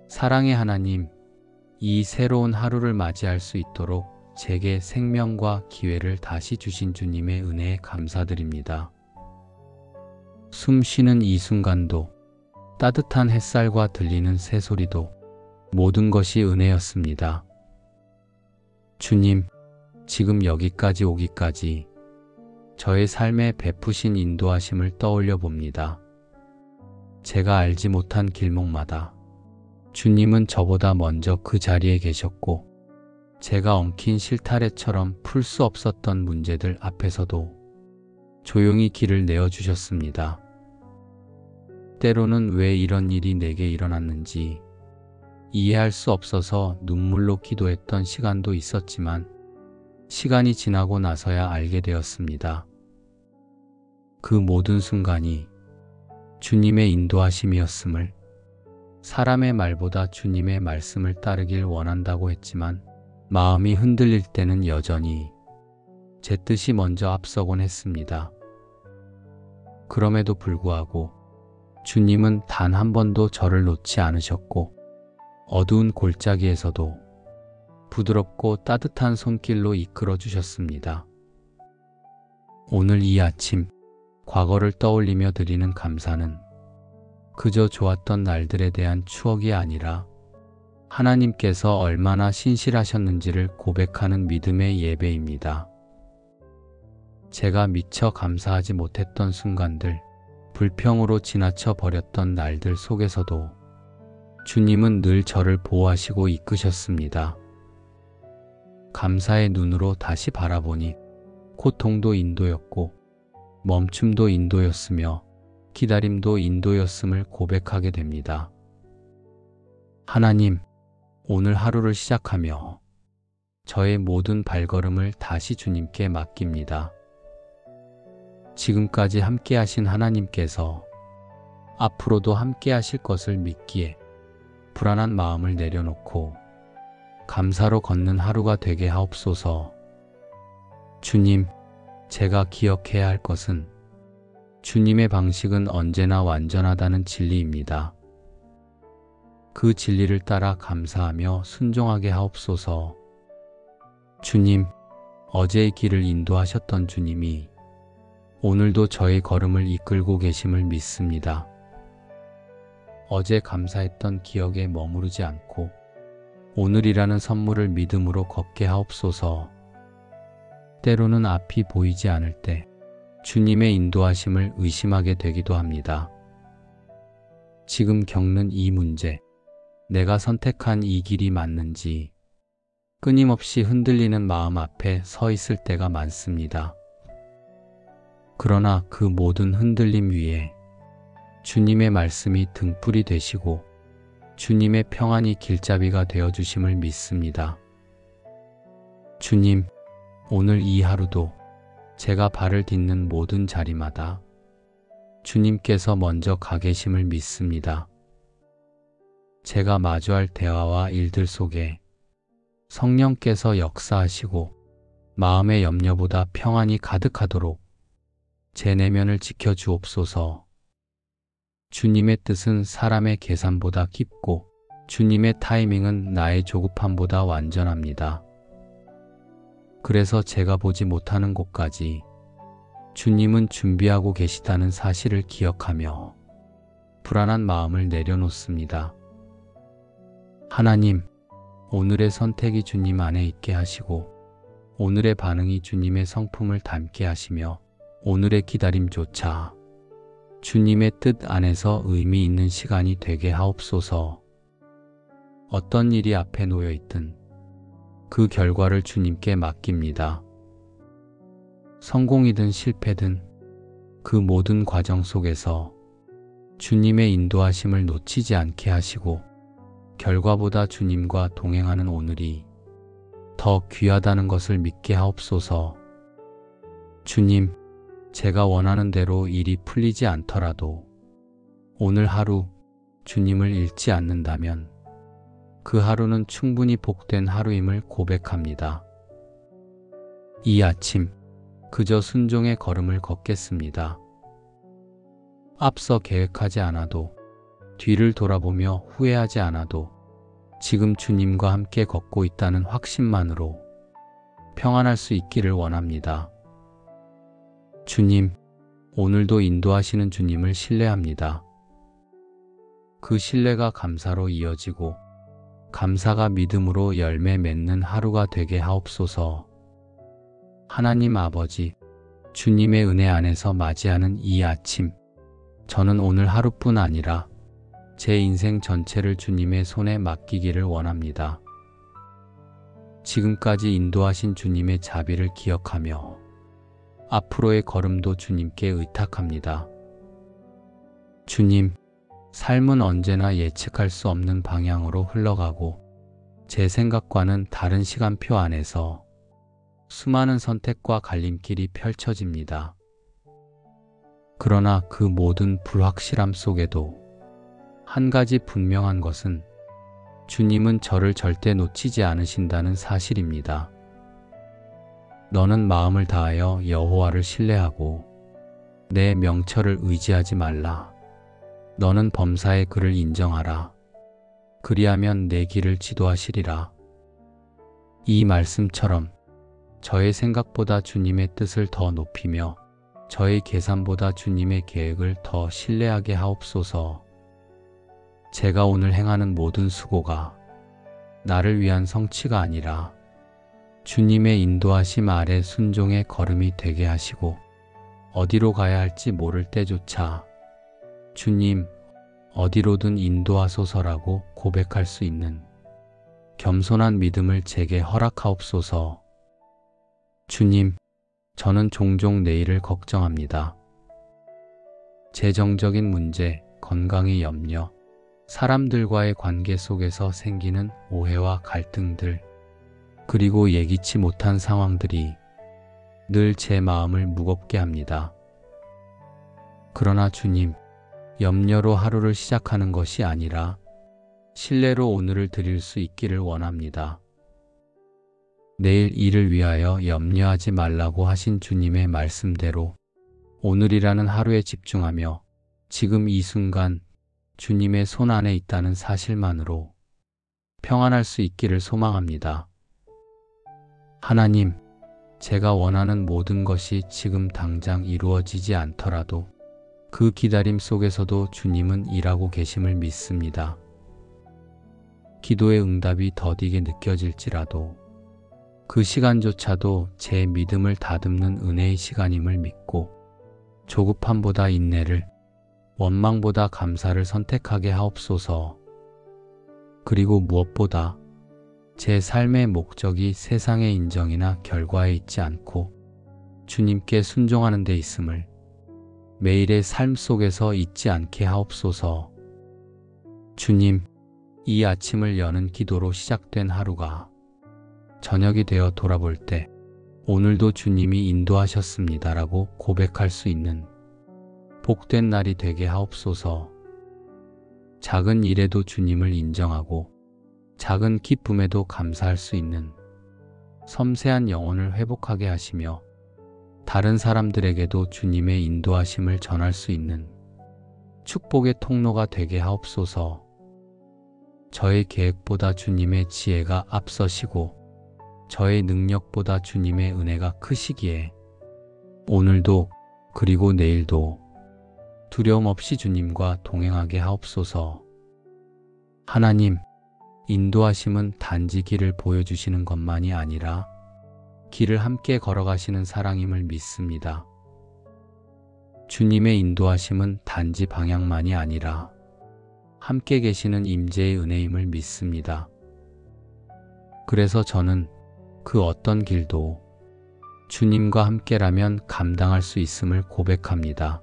사랑의 하나님, 이 새로운 하루를 맞이할 수 있도록 제게 생명과 기회를 다시 주신 주님의 은혜에 감사드립니다. 숨 쉬는 이 순간도, 따뜻한 햇살과 들리는 새소리도 모든 것이 은혜였습니다. 주님, 지금 여기까지 오기까지 저의 삶에 베푸신 인도하심을 떠올려 봅니다. 제가 알지 못한 길목마다 주님은 저보다 먼저 그 자리에 계셨고, 제가 엉킨 실타래처럼 풀 수 없었던 문제들 앞에서도 조용히 길을 내어주셨습니다. 때로는 왜 이런 일이 내게 일어났는지 이해할 수 없어서 눈물로 기도했던 시간도 있었지만, 시간이 지나고 나서야 알게 되었습니다. 그 모든 순간이 주님의 인도하심이었음을, 사람의 말보다 주님의 말씀을 따르길 원한다고 했지만 마음이 흔들릴 때는 여전히 제 뜻이 먼저 앞서곤 했습니다. 그럼에도 불구하고 주님은 단 한 번도 저를 놓지 않으셨고, 어두운 골짜기에서도 부드럽고 따뜻한 손길로 이끌어 주셨습니다. 오늘 이 아침 과거를 떠올리며 드리는 감사는 그저 좋았던 날들에 대한 추억이 아니라 하나님께서 얼마나 신실하셨는지를 고백하는 믿음의 예배입니다. 제가 미처 감사하지 못했던 순간들, 불평으로 지나쳐 버렸던 날들 속에서도 주님은 늘 저를 보호하시고 이끄셨습니다. 감사의 눈으로 다시 바라보니 고통도 인도였고, 멈춤도 인도였으며, 기다림도 인도였음을 고백하게 됩니다. 하나님, 오늘 하루를 시작하며 저의 모든 발걸음을 다시 주님께 맡깁니다. 지금까지 함께 하신 하나님께서 앞으로도 함께 하실 것을 믿기에 불안한 마음을 내려놓고 감사로 걷는 하루가 되게 하옵소서. 주님, 제가 기억해야 할 것은 주님의 방식은 언제나 완전하다는 진리입니다. 그 진리를 따라 감사하며 순종하게 하옵소서. 주님, 어제의 길을 인도하셨던 주님이 오늘도 저의 걸음을 이끌고 계심을 믿습니다. 어제 감사했던 기억에 머무르지 않고 오늘이라는 선물을 믿음으로 걷게 하옵소서. 때로는 앞이 보이지 않을 때 주님의 인도하심을 의심하게 되기도 합니다. 지금 겪는 이 문제, 내가 선택한 이 길이 맞는지 끊임없이 흔들리는 마음 앞에 서 있을 때가 많습니다. 그러나 그 모든 흔들림 위에 주님의 말씀이 등불이 되시고 주님의 평안이 길잡이가 되어주심을 믿습니다. 주님, 오늘 이 하루도 제가 발을 딛는 모든 자리마다 주님께서 먼저 가 계심을 믿습니다. 제가 마주할 대화와 일들 속에 성령께서 역사하시고 마음의 염려보다 평안이 가득하도록 제 내면을 지켜주옵소서. 주님의 뜻은 사람의 계산보다 깊고 주님의 타이밍은 나의 조급함보다 완전합니다. 그래서 제가 보지 못하는 곳까지 주님은 준비하고 계시다는 사실을 기억하며 불안한 마음을 내려놓습니다. 하나님, 오늘의 선택이 주님 안에 있게 하시고 오늘의 반응이 주님의 성품을 닮게 하시며 오늘의 기다림조차 주님의 뜻 안에서 의미 있는 시간이 되게 하옵소서. 어떤 일이 앞에 놓여 있든 그 결과를 주님께 맡깁니다. 성공이든 실패든 그 모든 과정 속에서 주님의 인도하심을 놓치지 않게 하시고 결과보다 주님과 동행하는 오늘이 더 귀하다는 것을 믿게 하옵소서. 주님, 제가 원하는 대로 일이 풀리지 않더라도 오늘 하루 주님을 잃지 않는다면 그 하루는 충분히 복된 하루임을 고백합니다. 이 아침 그저 순종의 걸음을 걷겠습니다. 앞서 계획하지 않아도, 뒤를 돌아보며 후회하지 않아도 지금 주님과 함께 걷고 있다는 확신만으로 평안할 수 있기를 원합니다. 주님, 오늘도 인도하시는 주님을 신뢰합니다. 그 신뢰가 감사로 이어지고 감사가 믿음으로 열매 맺는 하루가 되게 하옵소서. 하나님 아버지, 주님의 은혜 안에서 맞이하는 이 아침, 저는 오늘 하루뿐 아니라 제 인생 전체를 주님의 손에 맡기기를 원합니다. 지금까지 인도하신 주님의 자비를 기억하며 앞으로의 걸음도 주님께 의탁합니다. 주님, 삶은 언제나 예측할 수 없는 방향으로 흘러가고 제 생각과는 다른 시간표 안에서 수많은 선택과 갈림길이 펼쳐집니다. 그러나 그 모든 불확실함 속에도 한 가지 분명한 것은 주님은 저를 절대 놓치지 않으신다는 사실입니다. 너는 마음을 다하여 여호와를 신뢰하고 내 명철을 의지하지 말라. 너는 범사의 그를 인정하라. 그리하면 내 길을 지도하시리라. 이 말씀처럼 저의 생각보다 주님의 뜻을 더 높이며 저의 계산보다 주님의 계획을 더 신뢰하게 하옵소서. 제가 오늘 행하는 모든 수고가 나를 위한 성취가 아니라 주님의 인도하심 아래 순종의 걸음이 되게 하시고 어디로 가야 할지 모를 때조차 주님, 어디로든 인도하소서라고 고백할 수 있는 겸손한 믿음을 제게 허락하옵소서. 주님, 저는 종종 내일을 걱정합니다. 재정적인 문제, 건강의 염려, 사람들과의 관계 속에서 생기는 오해와 갈등들, 그리고 예기치 못한 상황들이 늘 제 마음을 무겁게 합니다. 그러나 주님, 염려로 하루를 시작하는 것이 아니라 신뢰로 오늘을 드릴 수 있기를 원합니다. 내일 일을 위하여 염려하지 말라고 하신 주님의 말씀대로 오늘이라는 하루에 집중하며 지금 이 순간 주님의 손 안에 있다는 사실만으로 평안할 수 있기를 소망합니다. 하나님, 제가 원하는 모든 것이 지금 당장 이루어지지 않더라도 그 기다림 속에서도 주님은 일하고 계심을 믿습니다. 기도의 응답이 더디게 느껴질지라도 그 시간조차도 제 믿음을 다듬는 은혜의 시간임을 믿고 조급함보다 인내를, 원망보다 감사를 선택하게 하옵소서. 그리고 무엇보다 제 삶의 목적이 세상의 인정이나 결과에 있지 않고 주님께 순종하는 데 있음을 매일의 삶 속에서 잊지 않게 하옵소서. 주님, 이 아침을 여는 기도로 시작된 하루가 저녁이 되어 돌아볼 때 오늘도 주님이 인도하셨습니다라고 고백할 수 있는 복된 날이 되게 하옵소서. 작은 일에도 주님을 인정하고 작은 기쁨에도 감사할 수 있는 섬세한 영혼을 회복하게 하시며 다른 사람들에게도 주님의 인도하심을 전할 수 있는 축복의 통로가 되게 하옵소서. 저의 계획보다 주님의 지혜가 앞서시고 저의 능력보다 주님의 은혜가 크시기에 오늘도 그리고 내일도 두려움 없이 주님과 동행하게 하옵소서. 하나님, 인도하심은 단지 길을 보여주시는 것만이 아니라 길을 함께 걸어가시는 사랑임을 믿습니다. 주님의 인도하심은 단지 방향만이 아니라 함께 계시는 임재의 은혜임을 믿습니다. 그래서 저는 그 어떤 길도 주님과 함께라면 감당할 수 있음을 고백합니다.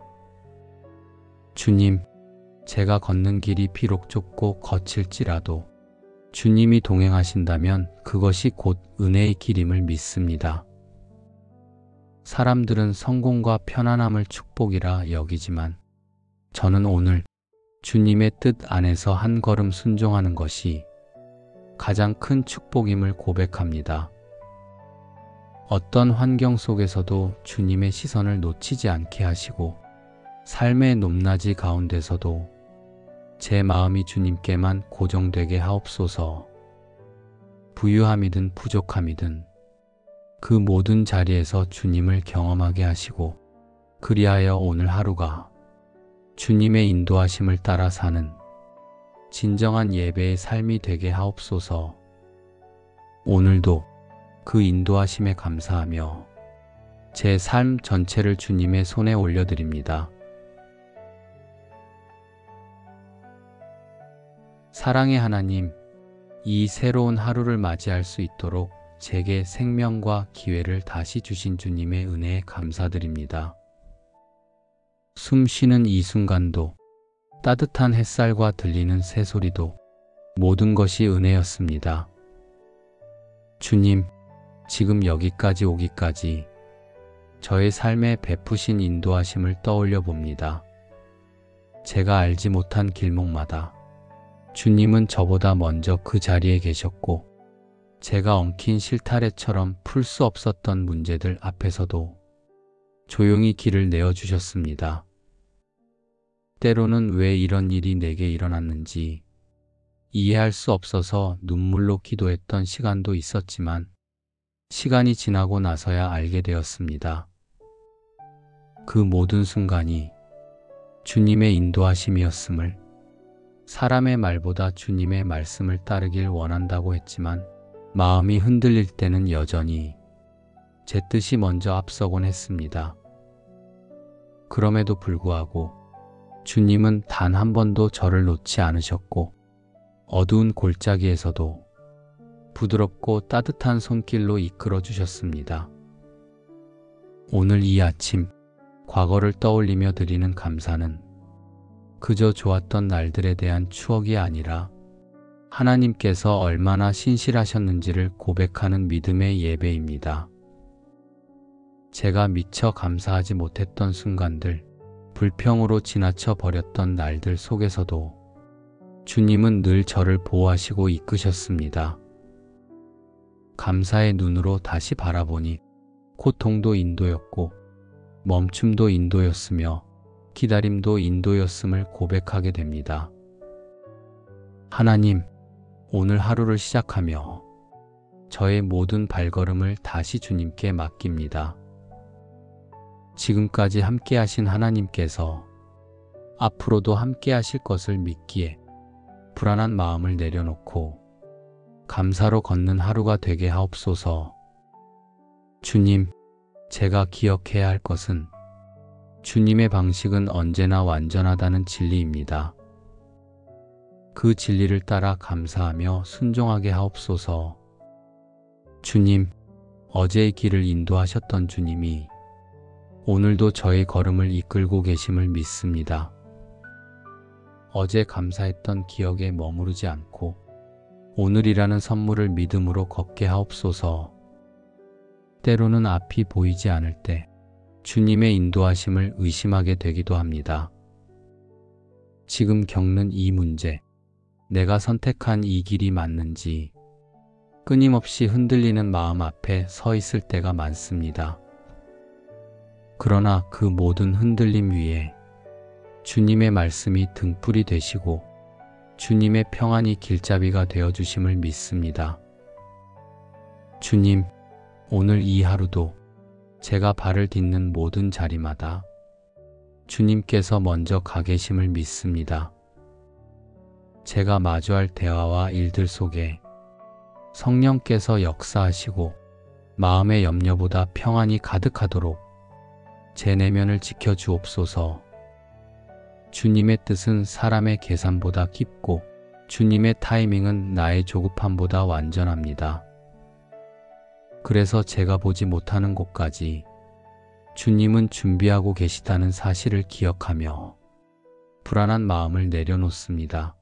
주님, 제가 걷는 길이 비록 좁고 거칠지라도 주님이 동행하신다면 그것이 곧 은혜의 길임을 믿습니다. 사람들은 성공과 편안함을 축복이라 여기지만 저는 오늘 주님의 뜻 안에서 한 걸음 순종하는 것이 가장 큰 축복임을 고백합니다. 어떤 환경 속에서도 주님의 시선을 놓치지 않게 하시고 삶의 높낮이 가운데서도 제 마음이 주님께만 고정되게 하옵소서. 부유함이든 부족함이든 그 모든 자리에서 주님을 경험하게 하시고, 그리하여 오늘 하루가 주님의 인도하심을 따라 사는 진정한 예배의 삶이 되게 하옵소서. 오늘도 그 인도하심에 감사하며 제 삶 전체를 주님의 손에 올려드립니다. 사랑의 하나님, 이 새로운 하루를 맞이할 수 있도록 제게 생명과 기회를 다시 주신 주님의 은혜에 감사드립니다. 숨 쉬는 이 순간도, 따뜻한 햇살과 들리는 새소리도 모든 것이 은혜였습니다. 주님, 지금 여기까지 오기까지 저의 삶에 베푸신 인도하심을 떠올려 봅니다. 제가 알지 못한 길목마다 주님은 저보다 먼저 그 자리에 계셨고, 제가 엉킨 실타래처럼 풀 수 없었던 문제들 앞에서도 조용히 길을 내어주셨습니다. 때로는 왜 이런 일이 내게 일어났는지 이해할 수 없어서 눈물로 기도했던 시간도 있었지만, 시간이 지나고 나서야 알게 되었습니다. 그 모든 순간이 주님의 인도하심이었음을, 사람의 말보다 주님의 말씀을 따르길 원한다고 했지만 마음이 흔들릴 때는 여전히 제 뜻이 먼저 앞서곤 했습니다. 그럼에도 불구하고 주님은 단 한 번도 저를 놓지 않으셨고, 어두운 골짜기에서도 부드럽고 따뜻한 손길로 이끌어 주셨습니다. 오늘 이 아침 과거를 떠올리며 드리는 감사는 그저 좋았던 날들에 대한 추억이 아니라 하나님께서 얼마나 신실하셨는지를 고백하는 믿음의 예배입니다. 제가 미처 감사하지 못했던 순간들, 불평으로 지나쳐 버렸던 날들 속에서도 주님은 늘 저를 보호하시고 이끄셨습니다. 감사의 눈으로 다시 바라보니 고통도 인도였고, 멈춤도 인도였으며, 기다림도 인도였음을 고백하게 됩니다. 하나님, 오늘 하루를 시작하며 저의 모든 발걸음을 다시 주님께 맡깁니다. 지금까지 함께 하신 하나님께서 앞으로도 함께 하실 것을 믿기에 불안한 마음을 내려놓고 감사로 걷는 하루가 되게 하옵소서. 주님, 제가 기억해야 할 것은 주님의 방식은 언제나 완전하다는 진리입니다. 그 진리를 따라 감사하며 순종하게 하옵소서. 주님, 어제의 길을 인도하셨던 주님이 오늘도 저의 걸음을 이끌고 계심을 믿습니다. 어제 감사했던 기억에 머무르지 않고 오늘이라는 선물을 믿음으로 걷게 하옵소서. 때로는 앞이 보이지 않을 때 주님의 인도하심을 의심하게 되기도 합니다. 지금 겪는 이 문제, 내가 선택한 이 길이 맞는지 끊임없이 흔들리는 마음 앞에 서 있을 때가 많습니다. 그러나 그 모든 흔들림 위에 주님의 말씀이 등불이 되시고 주님의 평안이 길잡이가 되어주심을 믿습니다. 주님, 오늘 이 하루도 제가 발을 딛는 모든 자리마다 주님께서 먼저 가 계심을 믿습니다. 제가 마주할 대화와 일들 속에 성령께서 역사하시고 마음의 염려보다 평안이 가득하도록 제 내면을 지켜주옵소서. 주님의 뜻은 사람의 계산보다 깊고 주님의 타이밍은 나의 조급함보다 완전합니다. 그래서 제가 보지 못하는 곳까지 주님은 준비하고 계시다는 사실을 기억하며 불안한 마음을 내려놓습니다.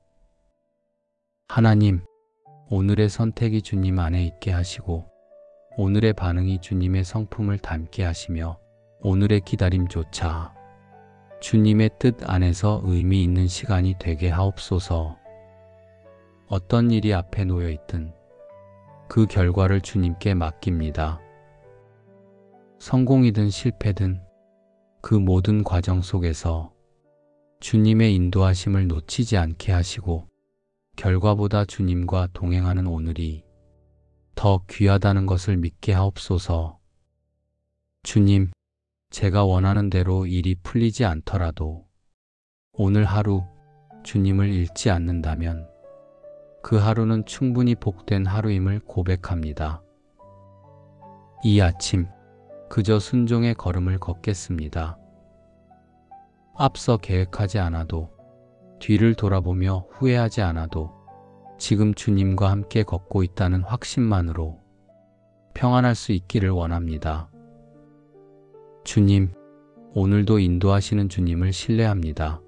하나님, 오늘의 선택이 주님 안에 있게 하시고 오늘의 반응이 주님의 성품을 닮게 하시며 오늘의 기다림조차 주님의 뜻 안에서 의미 있는 시간이 되게 하옵소서. 어떤 일이 앞에 놓여 있든 그 결과를 주님께 맡깁니다. 성공이든 실패든 그 모든 과정 속에서 주님의 인도하심을 놓치지 않게 하시고 결과보다 주님과 동행하는 오늘이 더 귀하다는 것을 믿게 하옵소서. 주님, 제가 원하는 대로 일이 풀리지 않더라도 오늘 하루 주님을 잃지 않는다면 그 하루는 충분히 복된 하루임을 고백합니다. 이 아침 그저 순종의 걸음을 걷겠습니다. 앞서 계획하지 않아도, 뒤를 돌아보며 후회하지 않아도 지금 주님과 함께 걷고 있다는 확신만으로 평안할 수 있기를 원합니다. 주님, 오늘도 인도하시는 주님을 신뢰합니다.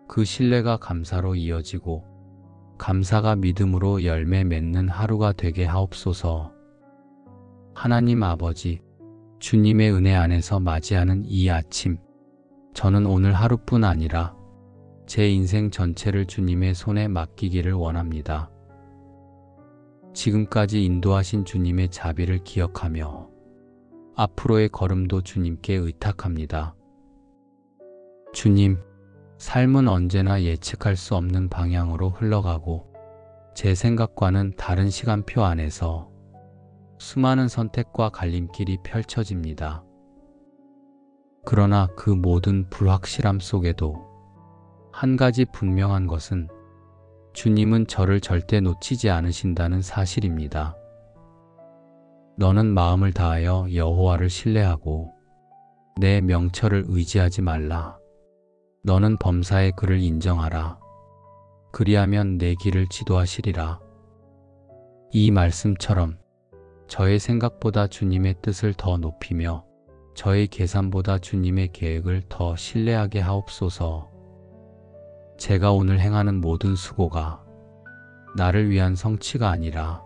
그 신뢰가 감사로 이어지고 감사가 믿음으로 열매 맺는 하루가 되게 하옵소서. 하나님 아버지, 주님의 은혜 안에서 맞이하는 이 아침, 저는 오늘 하루뿐 아니라 제 인생 전체를 주님의 손에 맡기기를 원합니다. 지금까지 인도하신 주님의 자비를 기억하며 앞으로의 걸음도 주님께 의탁합니다. 주님, 삶은 언제나 예측할 수 없는 방향으로 흘러가고 제 생각과는 다른 시간표 안에서 수많은 선택과 갈림길이 펼쳐집니다. 그러나 그 모든 불확실함 속에도 한 가지 분명한 것은 주님은 저를 절대 놓치지 않으신다는 사실입니다. 너는 마음을 다하여 여호와를 신뢰하고 내 명철을 의지하지 말라. 너는 범사의 그를 인정하라. 그리하면 내 길을 지도하시리라. 이 말씀처럼 저의 생각보다 주님의 뜻을 더 높이며 저의 계산보다 주님의 계획을 더 신뢰하게 하옵소서. 제가 오늘 행하는 모든 수고가 나를 위한 성취가 아니라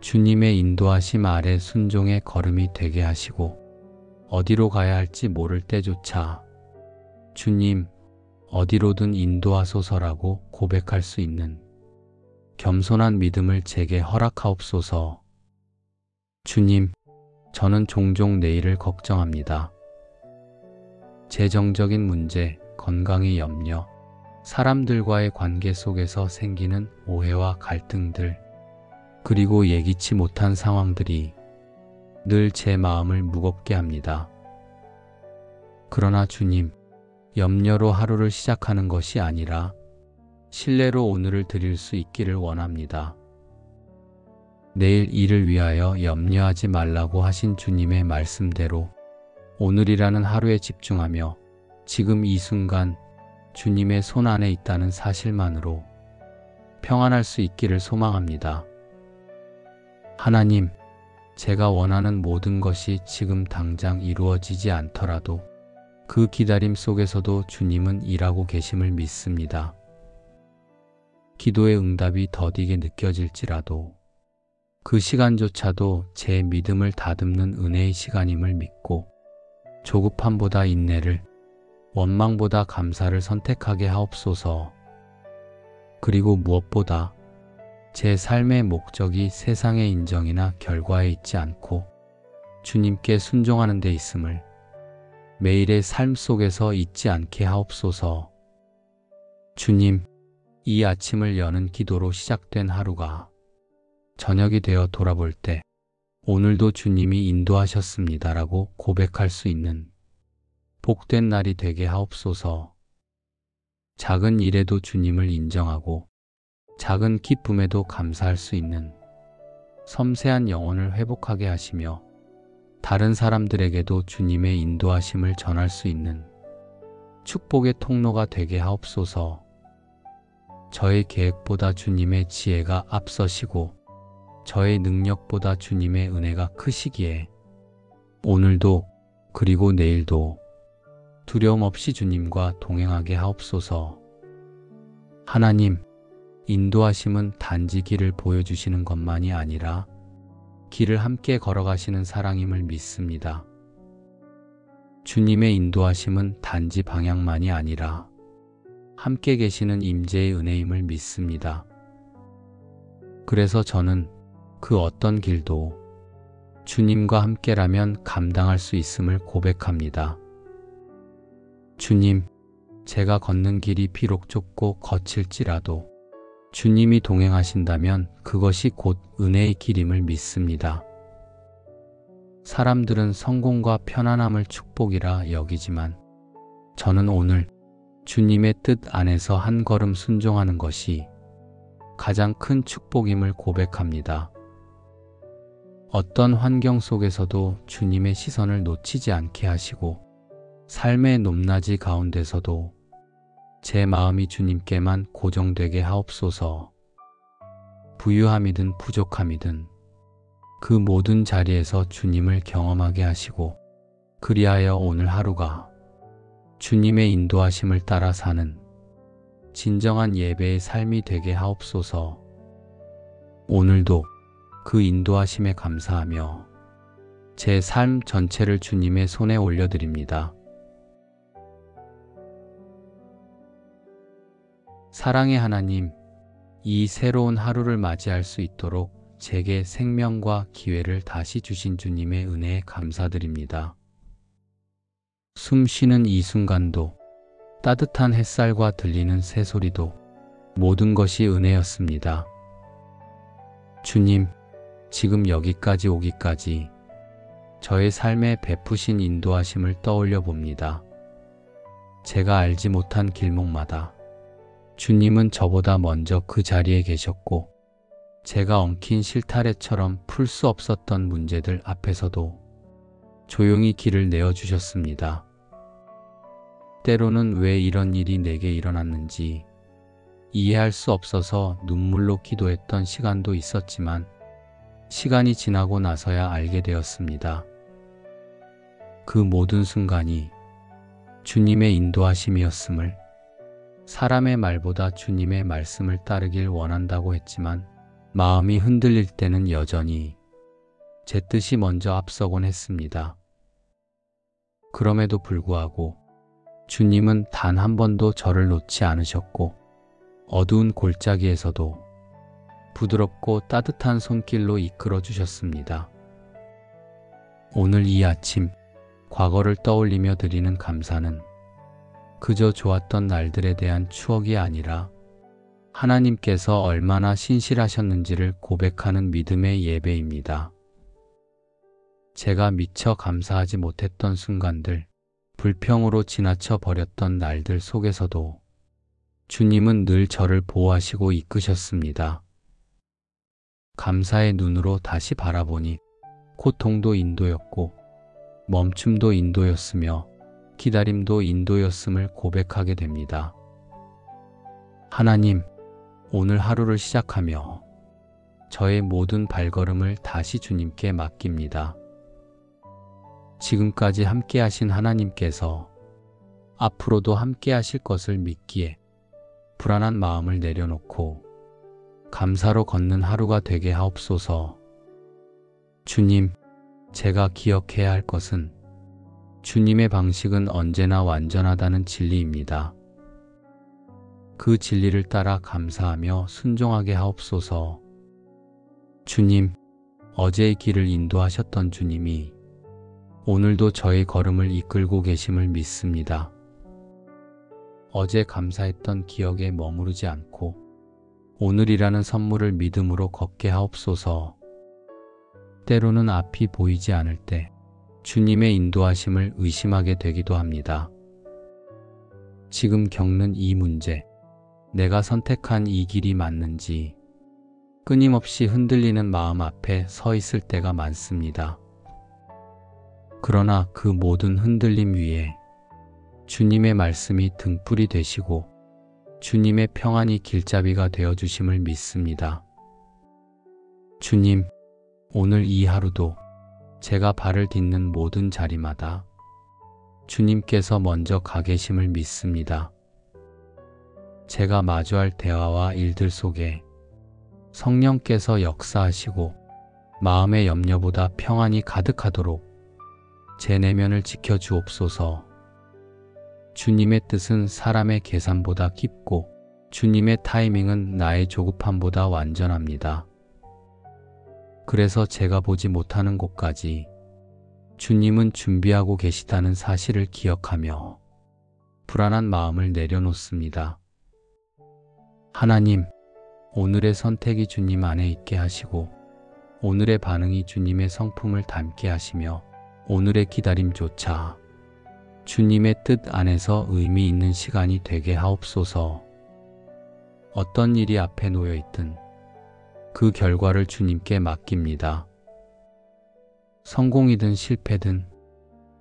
주님의 인도하심 아래 순종의 걸음이 되게 하시고 어디로 가야 할지 모를 때조차 주님, 어디로든 인도하소서라고 고백할 수 있는 겸손한 믿음을 제게 허락하옵소서. 주님, 저는 종종 내일을 걱정합니다. 재정적인 문제, 건강의 염려, 사람들과의 관계 속에서 생기는 오해와 갈등들, 그리고 예기치 못한 상황들이 늘 제 마음을 무겁게 합니다. 그러나 주님, 염려로 하루를 시작하는 것이 아니라 신뢰로 오늘을 드릴 수 있기를 원합니다. 내일 일을 위하여 염려하지 말라고 하신 주님의 말씀대로 오늘이라는 하루에 집중하며 지금 이 순간 주님의 손 안에 있다는 사실만으로 평안할 수 있기를 소망합니다. 하나님, 제가 원하는 모든 것이 지금 당장 이루어지지 않더라도 그 기다림 속에서도 주님은 일하고 계심을 믿습니다. 기도의 응답이 더디게 느껴질지라도 그 시간조차도 제 믿음을 다듬는 은혜의 시간임을 믿고 조급함보다 인내를, 원망보다 감사를 선택하게 하옵소서. 그리고 무엇보다 제 삶의 목적이 세상의 인정이나 결과에 있지 않고 주님께 순종하는 데 있음을 매일의 삶 속에서 잊지 않게 하옵소서. 주님, 이 아침을 여는 기도로 시작된 하루가 저녁이 되어 돌아볼 때 오늘도 주님이 인도하셨습니다라고 고백할 수 있는 복된 날이 되게 하옵소서. 작은 일에도 주님을 인정하고 작은 기쁨에도 감사할 수 있는 섬세한 영혼을 회복하게 하시며 다른 사람들에게도 주님의 인도하심을 전할 수 있는 축복의 통로가 되게 하옵소서. 저의 계획보다 주님의 지혜가 앞서시고 저의 능력보다 주님의 은혜가 크시기에 오늘도 그리고 내일도 두려움 없이 주님과 동행하게 하옵소서. 하나님, 인도하심은 단지 길을 보여주시는 것만이 아니라 길을 함께 걸어가시는 사랑임을 믿습니다. 주님의 인도하심은 단지 방향만이 아니라 함께 계시는 임재의 은혜임을 믿습니다. 그래서 저는 그 어떤 길도 주님과 함께라면 감당할 수 있음을 고백합니다. 주님, 제가 걷는 길이 비록 좁고 거칠지라도 주님이 동행하신다면 그것이 곧 은혜의 길임을 믿습니다. 사람들은 성공과 편안함을 축복이라 여기지만 저는 오늘 주님의 뜻 안에서 한 걸음 순종하는 것이 가장 큰 축복임을 고백합니다. 어떤 환경 속에서도 주님의 시선을 놓치지 않게 하시고 삶의 높낮이 가운데서도 제 마음이 주님께만 고정되게 하옵소서. 부유함이든 부족함이든 그 모든 자리에서 주님을 경험하게 하시고 그리하여 오늘 하루가 주님의 인도하심을 따라 사는 진정한 예배의 삶이 되게 하옵소서. 오늘도 그 인도하심에 감사하며 제 삶 전체를 주님의 손에 올려드립니다. 사랑의 하나님, 이 새로운 하루를 맞이할 수 있도록 제게 생명과 기회를 다시 주신 주님의 은혜에 감사드립니다. 숨 쉬는 이 순간도, 따뜻한 햇살과 들리는 새소리도 모든 것이 은혜였습니다. 주님, 지금 여기까지 오기까지 저의 삶에 베푸신 인도하심을 떠올려 봅니다. 제가 알지 못한 길목마다 주님은 저보다 먼저 그 자리에 계셨고, 제가 엉킨 실타래처럼 풀 수 없었던 문제들 앞에서도 조용히 길을 내어주셨습니다. 때로는 왜 이런 일이 내게 일어났는지 이해할 수 없어서 눈물로 기도했던 시간도 있었지만, 시간이 지나고 나서야 알게 되었습니다. 그 모든 순간이 주님의 인도하심이었음을, 사람의 말보다 주님의 말씀을 따르길 원한다고 했지만 마음이 흔들릴 때는 여전히 제 뜻이 먼저 앞서곤 했습니다. 그럼에도 불구하고 주님은 단 한 번도 저를 놓지 않으셨고, 어두운 골짜기에서도 부드럽고 따뜻한 손길로 이끌어 주셨습니다. 오늘 이 아침 과거를 떠올리며 드리는 감사는 그저 좋았던 날들에 대한 추억이 아니라 하나님께서 얼마나 신실하셨는지를 고백하는 믿음의 예배입니다. 제가 미처 감사하지 못했던 순간들, 불평으로 지나쳐 버렸던 날들 속에서도 주님은 늘 저를 보호하시고 이끄셨습니다. 감사의 눈으로 다시 바라보니 고통도 인도였고 멈춤도 인도였으며 기다림도 인도였음을 고백하게 됩니다. 하나님, 오늘 하루를 시작하며 저의 모든 발걸음을 다시 주님께 맡깁니다. 지금까지 함께 하신 하나님께서 앞으로도 함께 하실 것을 믿기에 불안한 마음을 내려놓고 감사로 걷는 하루가 되게 하옵소서. 주님, 제가 기억해야 할 것은 주님의 방식은 언제나 완전하다는 진리입니다. 그 진리를 따라 감사하며 순종하게 하옵소서. 주님, 어제의 길을 인도하셨던 주님이 오늘도 저의 걸음을 이끌고 계심을 믿습니다. 어제 감사했던 기억에 머무르지 않고 오늘이라는 선물을 믿음으로 걷게 하옵소서. 때로는 앞이 보이지 않을 때 주님의 인도하심을 의심하게 되기도 합니다. 지금 겪는 이 문제, 내가 선택한 이 길이 맞는지 끊임없이 흔들리는 마음 앞에 서 있을 때가 많습니다. 그러나 그 모든 흔들림 위에 주님의 말씀이 등불이 되시고 주님의 평안이 길잡이가 되어주심을 믿습니다. 주님, 오늘 이 하루도 제가 발을 딛는 모든 자리마다 주님께서 먼저 가 계심을 믿습니다. 제가 마주할 대화와 일들 속에 성령께서 역사하시고 마음의 염려보다 평안이 가득하도록 제 내면을 지켜주옵소서. 주님의 뜻은 사람의 계산보다 깊고 주님의 타이밍은 나의 조급함보다 완전합니다. 그래서 제가 보지 못하는 곳까지 주님은 준비하고 계시다는 사실을 기억하며 불안한 마음을 내려놓습니다. 하나님, 오늘의 선택이 주님 안에 있게 하시고 오늘의 반응이 주님의 성품을 닮게 하시며 오늘의 기다림조차 주님의 뜻 안에서 의미 있는 시간이 되게 하옵소서. 어떤 일이 앞에 놓여 있든 그 결과를 주님께 맡깁니다. 성공이든 실패든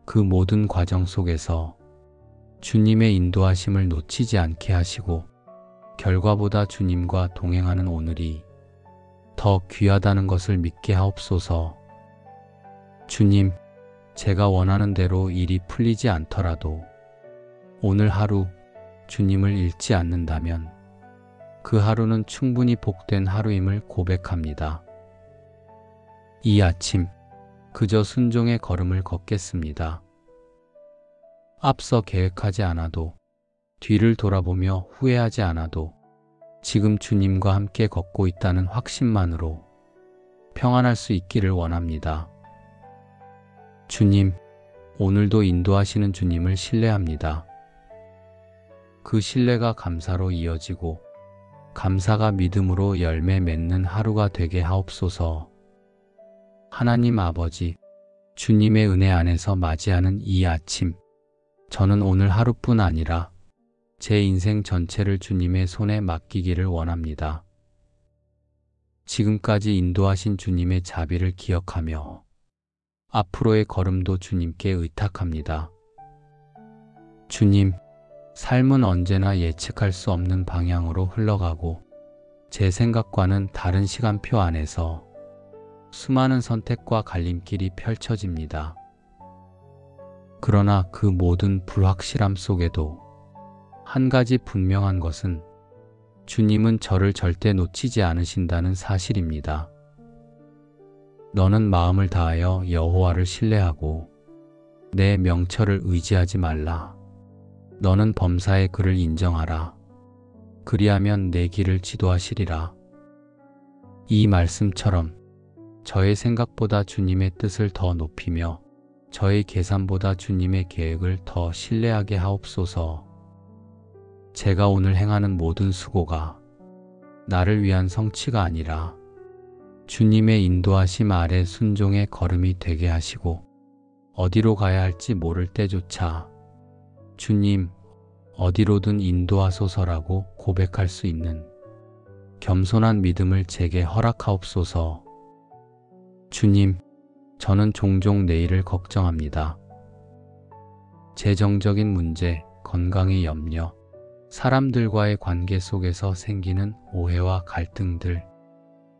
그 모든 과정 속에서 주님의 인도하심을 놓치지 않게 하시고 결과보다 주님과 동행하는 오늘이 더 귀하다는 것을 믿게 하옵소서. 주님, 제가 원하는 대로 일이 풀리지 않더라도 오늘 하루 주님을 잃지 않는다면 그 하루는 충분히 복된 하루임을 고백합니다. 이 아침 그저 순종의 걸음을 걷겠습니다. 앞서 계획하지 않아도 뒤를 돌아보며 후회하지 않아도 지금 주님과 함께 걷고 있다는 확신만으로 평안할 수 있기를 원합니다. 주님, 오늘도 인도하시는 주님을 신뢰합니다. 그 신뢰가 감사로 이어지고 감사가 믿음으로 열매 맺는 하루가 되게 하옵소서. 하나님 아버지, 주님의 은혜 안에서 맞이하는 이 아침, 저는 오늘 하루뿐 아니라 제 인생 전체를 주님의 손에 맡기기를 원합니다. 지금까지 인도하신 주님의 자비를 기억하며 앞으로의 걸음도 주님께 의탁합니다. 주님, 삶은 언제나 예측할 수 없는 방향으로 흘러가고 제 생각과는 다른 시간표 안에서 수많은 선택과 갈림길이 펼쳐집니다. 그러나 그 모든 불확실함 속에도 한 가지 분명한 것은 주님은 저를 절대 놓치지 않으신다는 사실입니다. 너는 마음을 다하여 여호와를 신뢰하고 내 명철을 의지하지 말라. 너는 범사의 그를 인정하라. 그리하면 내 길을 지도하시리라. 이 말씀처럼 저의 생각보다 주님의 뜻을 더 높이며 저의 계산보다 주님의 계획을 더 신뢰하게 하옵소서. 제가 오늘 행하는 모든 수고가 나를 위한 성취가 아니라 주님의 인도하심 아래 순종의 걸음이 되게 하시고 어디로 가야 할지 모를 때조차 주님, 어디로든 인도하소서라고 고백할 수 있는 겸손한 믿음을 제게 허락하옵소서. 주님, 저는 종종 내일을 걱정합니다. 재정적인 문제, 건강의 염려, 사람들과의 관계 속에서 생기는 오해와 갈등들,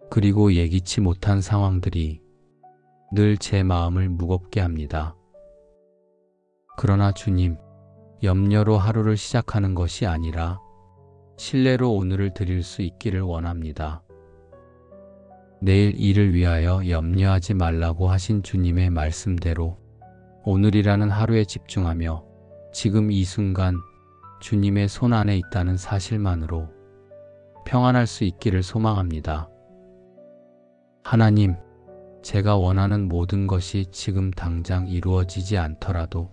그리고 예기치 못한 상황들이 늘 제 마음을 무겁게 합니다. 그러나 주님, 염려로 하루를 시작하는 것이 아니라 신뢰로 오늘을 드릴 수 있기를 원합니다. 내일 일을 위하여 염려하지 말라고 하신 주님의 말씀대로 오늘이라는 하루에 집중하며 지금 이 순간 주님의 손 안에 있다는 사실만으로 평안할 수 있기를 소망합니다. 하나님, 제가 원하는 모든 것이 지금 당장 이루어지지 않더라도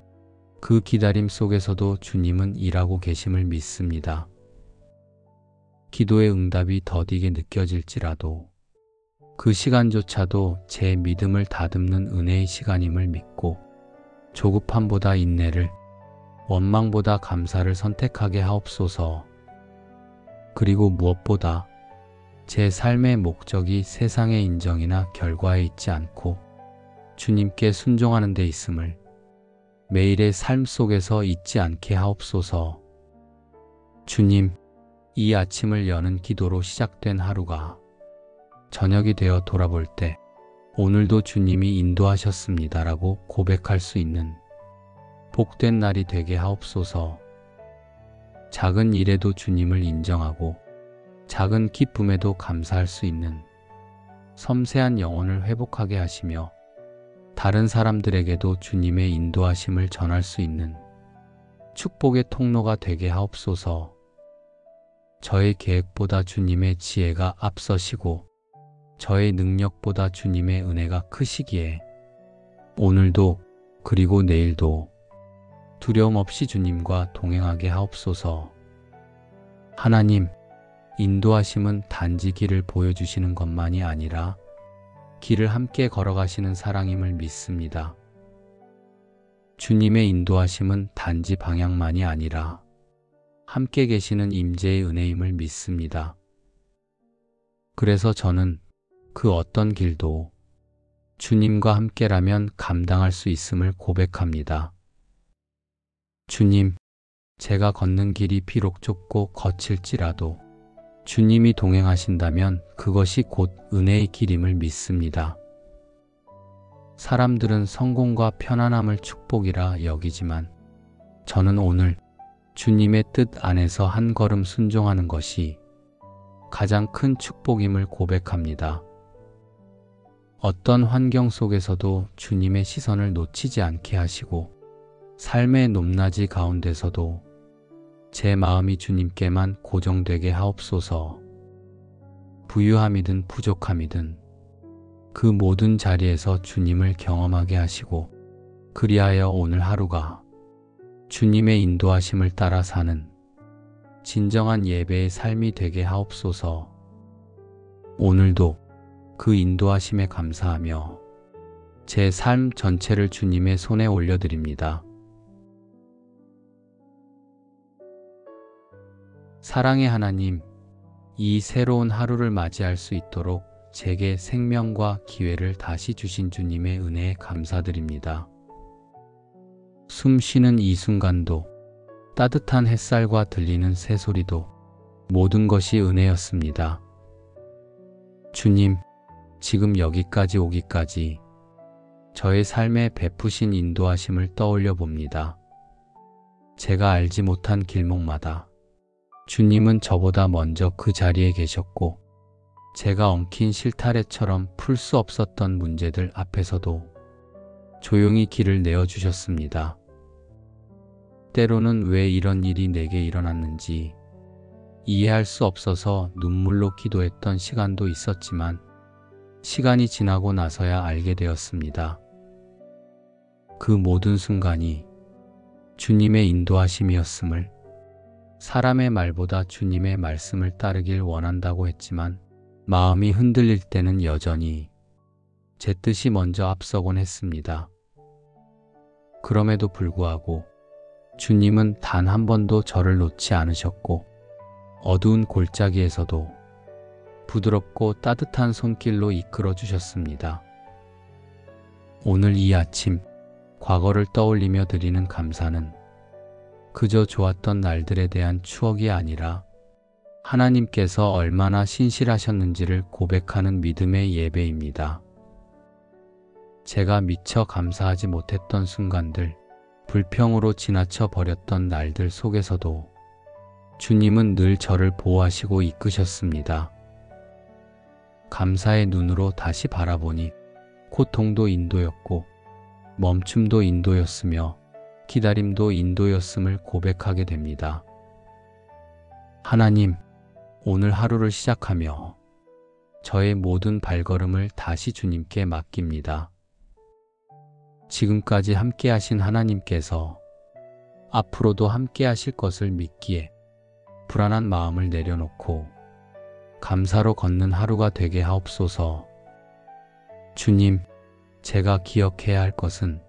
그 기다림 속에서도 주님은 일하고 계심을 믿습니다. 기도의 응답이 더디게 느껴질지라도 그 시간조차도 제 믿음을 다듬는 은혜의 시간임을 믿고 조급함보다 인내를, 원망보다 감사를 선택하게 하옵소서. 그리고 무엇보다 제 삶의 목적이 세상의 인정이나 결과에 있지 않고 주님께 순종하는 데 있음을 매일의 삶 속에서 잊지 않게 하옵소서. 주님, 이 아침을 여는 기도로 시작된 하루가 저녁이 되어 돌아볼 때 오늘도 주님이 인도하셨습니다라고 고백할 수 있는 복된 날이 되게 하옵소서. 작은 일에도 주님을 인정하고 작은 기쁨에도 감사할 수 있는 섬세한 영혼을 회복하게 하시며 다른 사람들에게도 주님의 인도하심을 전할 수 있는 축복의 통로가 되게 하옵소서. 저의 계획보다 주님의 지혜가 앞서시고 저의 능력보다 주님의 은혜가 크시기에 오늘도 그리고 내일도 두려움 없이 주님과 동행하게 하옵소서. 하나님, 인도하심은 단지 길을 보여주시는 것만이 아니라 길을 함께 걸어가시는 사랑임을 믿습니다. 주님의 인도하심은 단지 방향만이 아니라 함께 계시는 임재의 은혜임을 믿습니다. 그래서 저는 그 어떤 길도 주님과 함께라면 감당할 수 있음을 고백합니다. 주님, 제가 걷는 길이 비록 좁고 거칠지라도 주님이 동행하신다면 그것이 곧 은혜의 길임을 믿습니다. 사람들은 성공과 편안함을 축복이라 여기지만 저는 오늘 주님의 뜻 안에서 한 걸음 순종하는 것이 가장 큰 축복임을 고백합니다. 어떤 환경 속에서도 주님의 시선을 놓치지 않게 하시고 삶의 높낮이 가운데서도 제 마음이 주님께만 고정되게 하옵소서. 부유함이든 부족함이든 그 모든 자리에서 주님을 경험하게 하시고 그리하여 오늘 하루가 주님의 인도하심을 따라 사는 진정한 예배의 삶이 되게 하옵소서. 오늘도 그 인도하심에 감사하며 제 삶 전체를 주님의 손에 올려드립니다. 사랑의 하나님, 이 새로운 하루를 맞이할 수 있도록 제게 생명과 기회를 다시 주신 주님의 은혜에 감사드립니다. 숨 쉬는 이 순간도, 따뜻한 햇살과 들리는 새소리도 모든 것이 은혜였습니다. 주님, 지금 여기까지 오기까지 저의 삶에 베푸신 인도하심을 떠올려 봅니다. 제가 알지 못한 길목마다 주님은 저보다 먼저 그 자리에 계셨고 제가 엉킨 실타래처럼 풀 수 없었던 문제들 앞에서도 조용히 길을 내어주셨습니다. 때로는 왜 이런 일이 내게 일어났는지 이해할 수 없어서 눈물로 기도했던 시간도 있었지만 시간이 지나고 나서야 알게 되었습니다. 그 모든 순간이 주님의 인도하심이었음을, 사람의 말보다 주님의 말씀을 따르길 원한다고 했지만 마음이 흔들릴 때는 여전히 제 뜻이 먼저 앞서곤 했습니다. 그럼에도 불구하고 주님은 단 한 번도 저를 놓지 않으셨고 어두운 골짜기에서도 부드럽고 따뜻한 손길로 이끌어 주셨습니다. 오늘 이 아침 과거를 떠올리며 드리는 감사는 그저 좋았던 날들에 대한 추억이 아니라 하나님께서 얼마나 신실하셨는지를 고백하는 믿음의 예배입니다. 제가 미처 감사하지 못했던 순간들, 불평으로 지나쳐 버렸던 날들 속에서도 주님은 늘 저를 보호하시고 이끄셨습니다. 감사의 눈으로 다시 바라보니 고통도 인도였고 멈춤도 인도였으며 기다림도 인도였음을 고백하게 됩니다. 하나님, 오늘 하루를 시작하며 저의 모든 발걸음을 다시 주님께 맡깁니다. 지금까지 함께 하신 하나님께서 앞으로도 함께 하실 것을 믿기에 불안한 마음을 내려놓고 감사로 걷는 하루가 되게 하옵소서. 주님, 제가 기억해야 할 것은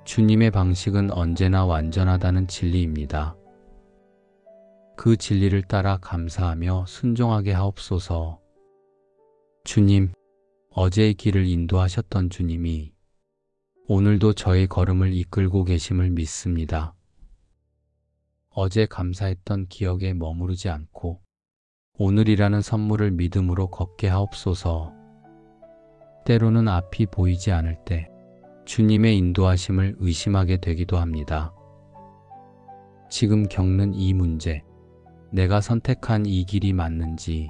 주님의 방식은 언제나 완전하다는 진리입니다. 그 진리를 따라 감사하며 순종하게 하옵소서. 주님, 어제의 길을 인도하셨던 주님이 오늘도 저의 걸음을 이끌고 계심을 믿습니다. 어제 감사했던 기억에 머무르지 않고 오늘이라는 선물을 믿음으로 걷게 하옵소서. 때로는 앞이 보이지 않을 때 주님의 인도하심을 의심하게 되기도 합니다. 지금 겪는 이 문제, 내가 선택한 이 길이 맞는지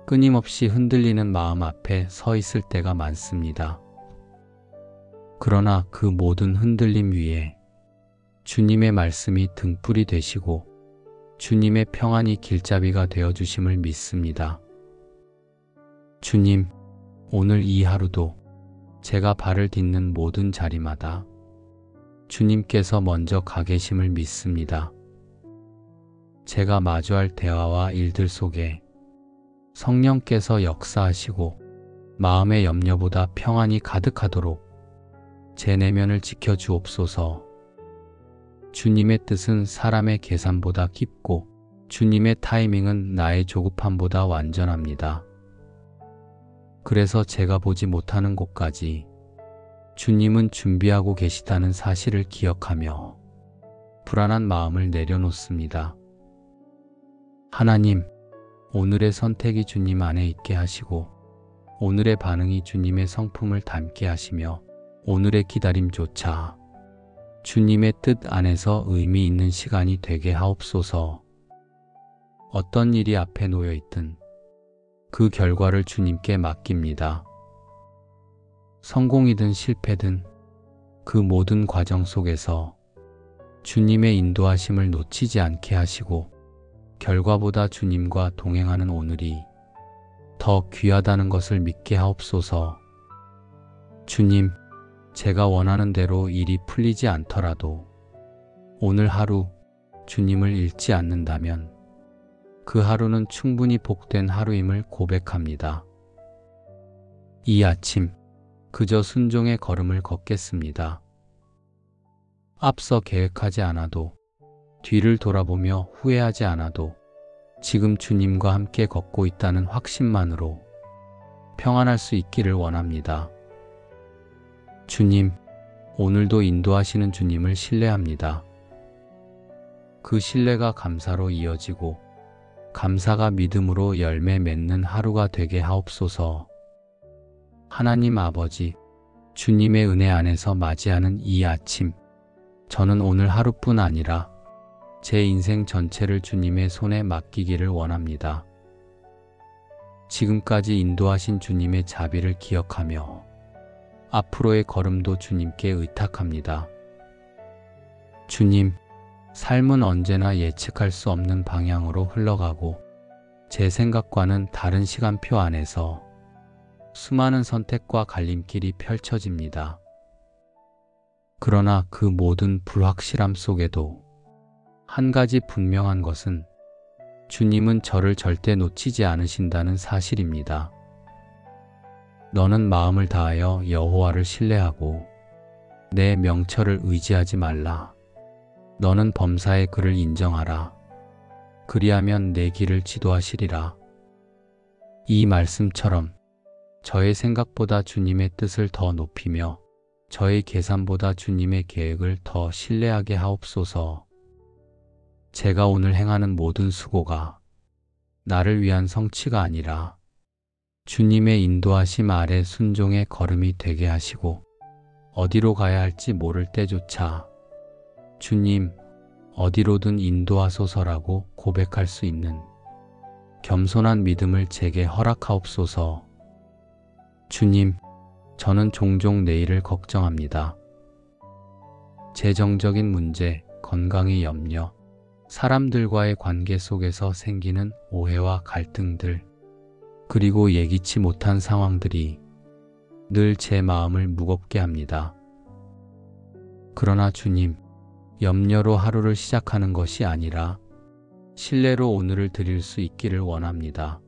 끊임없이 흔들리는 마음 앞에 서 있을 때가 많습니다. 그러나 그 모든 흔들림 위에 주님의 말씀이 등불이 되시고 주님의 평안이 길잡이가 되어주심을 믿습니다. 주님, 오늘 이 하루도 제가 발을 딛는 모든 자리마다 주님께서 먼저 가 계심을 믿습니다. 제가 마주할 대화와 일들 속에 성령께서 역사하시고 마음의 염려보다 평안이 가득하도록 제 내면을 지켜주옵소서. 주님의 뜻은 사람의 계산보다 깊고 주님의 타이밍은 나의 조급함보다 완전합니다. 그래서 제가 보지 못하는 곳까지 주님은 준비하고 계시다는 사실을 기억하며 불안한 마음을 내려놓습니다. 하나님, 오늘의 선택이 주님 안에 있게 하시고 오늘의 반응이 주님의 성품을 닮게 하시며 오늘의 기다림조차 주님의 뜻 안에서 의미 있는 시간이 되게 하옵소서. 어떤 일이 앞에 놓여 있든 그 결과를 주님께 맡깁니다. 성공이든 실패든 그 모든 과정 속에서 주님의 인도하심을 놓치지 않게 하시고 결과보다 주님과 동행하는 오늘이 더 귀하다는 것을 믿게 하옵소서. 주님, 제가 원하는 대로 일이 풀리지 않더라도 오늘 하루 주님을 잃지 않는다면 그 하루는 충분히 복된 하루임을 고백합니다. 이 아침 그저 순종의 걸음을 걷겠습니다. 앞서 계획하지 않아도 뒤를 돌아보며 후회하지 않아도 지금 주님과 함께 걷고 있다는 확신만으로 평안할 수 있기를 원합니다. 주님, 오늘도 인도하시는 주님을 신뢰합니다. 그 신뢰가 감사로 이어지고 감사가 믿음으로 열매 맺는 하루가 되게 하옵소서. 하나님 아버지, 주님의 은혜 안에서 맞이하는 이 아침, 저는 오늘 하루뿐 아니라 제 인생 전체를 주님의 손에 맡기기를 원합니다. 지금까지 인도하신 주님의 자비를 기억하며 앞으로의 걸음도 주님께 의탁합니다. 주님, 삶은 언제나 예측할 수 없는 방향으로 흘러가고 제 생각과는 다른 시간표 안에서 수많은 선택과 갈림길이 펼쳐집니다. 그러나 그 모든 불확실함 속에도 한 가지 분명한 것은 주님은 저를 절대 놓치지 않으신다는 사실입니다. 너는 마음을 다하여 여호와를 신뢰하고 내 명철을 의지하지 말라. 너는 범사의 그를 인정하라. 그리하면 내 길을 지도하시리라. 이 말씀처럼 저의 생각보다 주님의 뜻을 더 높이며 저의 계산보다 주님의 계획을 더 신뢰하게 하옵소서. 제가 오늘 행하는 모든 수고가 나를 위한 성취가 아니라 주님의 인도하심 아래 순종의 걸음이 되게 하시고 어디로 가야 할지 모를 때조차 주님, 어디로든 인도하소서라고 고백할 수 있는 겸손한 믿음을 제게 허락하옵소서. 주님, 저는 종종 내일을 걱정합니다. 재정적인 문제, 건강의 염려, 사람들과의 관계 속에서 생기는 오해와 갈등들, 그리고 예기치 못한 상황들이 늘 제 마음을 무겁게 합니다. 그러나 주님, 염려로 하루를 시작하는 것이 아니라 신뢰로 오늘을 드릴 수 있기를 원합니다.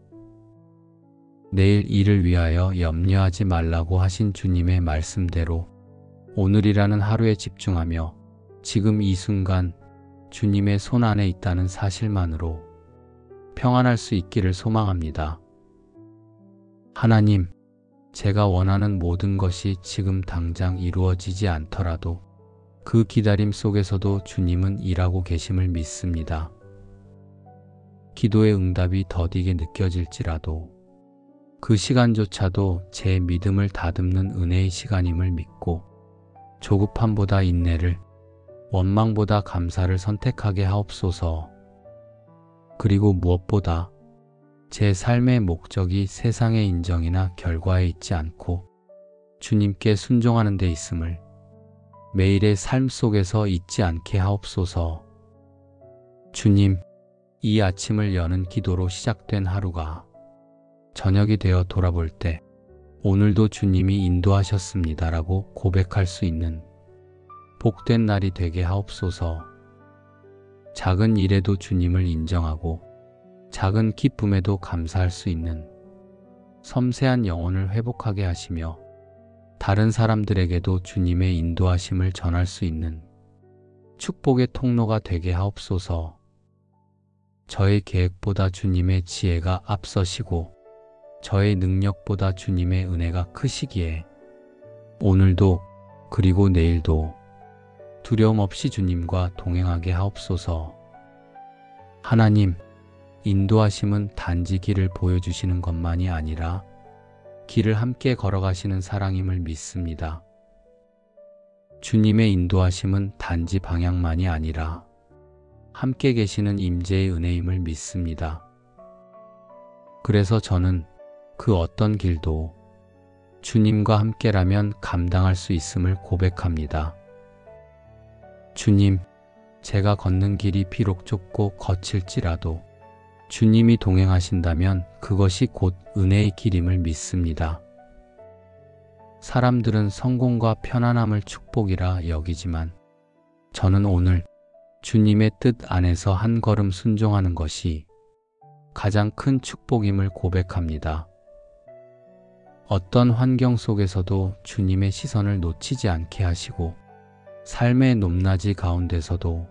내일 일을 위하여 염려하지 말라고 하신 주님의 말씀대로 오늘이라는 하루에 집중하며 지금 이 순간 주님의 손 안에 있다는 사실만으로 평안할 수 있기를 소망합니다. 하나님, 제가 원하는 모든 것이 지금 당장 이루어지지 않더라도 그 기다림 속에서도 주님은 일하고 계심을 믿습니다. 기도의 응답이 더디게 느껴질지라도 그 시간조차도 제 믿음을 다듬는 은혜의 시간임을 믿고 조급함보다 인내를, 원망보다 감사를 선택하게 하옵소서. 그리고 무엇보다 제 삶의 목적이 세상의 인정이나 결과에 있지 않고 주님께 순종하는 데 있음을 매일의 삶 속에서 잊지 않게 하옵소서. 주님, 이 아침을 여는 기도로 시작된 하루가 저녁이 되어 돌아볼 때 오늘도 주님이 인도하셨습니다라고 고백할 수 있는 복된 날이 되게 하옵소서. 작은 일에도 주님을 인정하고 작은 기쁨에도 감사할 수 있는 섬세한 영혼을 회복하게 하시며 다른 사람들에게도 주님의 인도하심을 전할 수 있는 축복의 통로가 되게 하옵소서. 저의 계획보다 주님의 지혜가 앞서시고 저의 능력보다 주님의 은혜가 크시기에 오늘도 그리고 내일도 두려움 없이 주님과 동행하게 하옵소서. 하나님, 인도하심은 단지 길을 보여주시는 것만이 아니라 길을 함께 걸어가시는 사랑임을 믿습니다. 주님의 인도하심은 단지 방향만이 아니라 함께 계시는 임재의 은혜임을 믿습니다. 그래서 저는 그 어떤 길도 주님과 함께라면 감당할 수 있음을 고백합니다. 주님, 제가 걷는 길이 비록 좁고 거칠지라도 주님이 동행하신다면 그것이 곧 은혜의 길임을 믿습니다. 사람들은 성공과 편안함을 축복이라 여기지만 저는 오늘 주님의 뜻 안에서 한 걸음 순종하는 것이 가장 큰 축복임을 고백합니다. 어떤 환경 속에서도 주님의 시선을 놓치지 않게 하시고 삶의 높낮이 가운데서도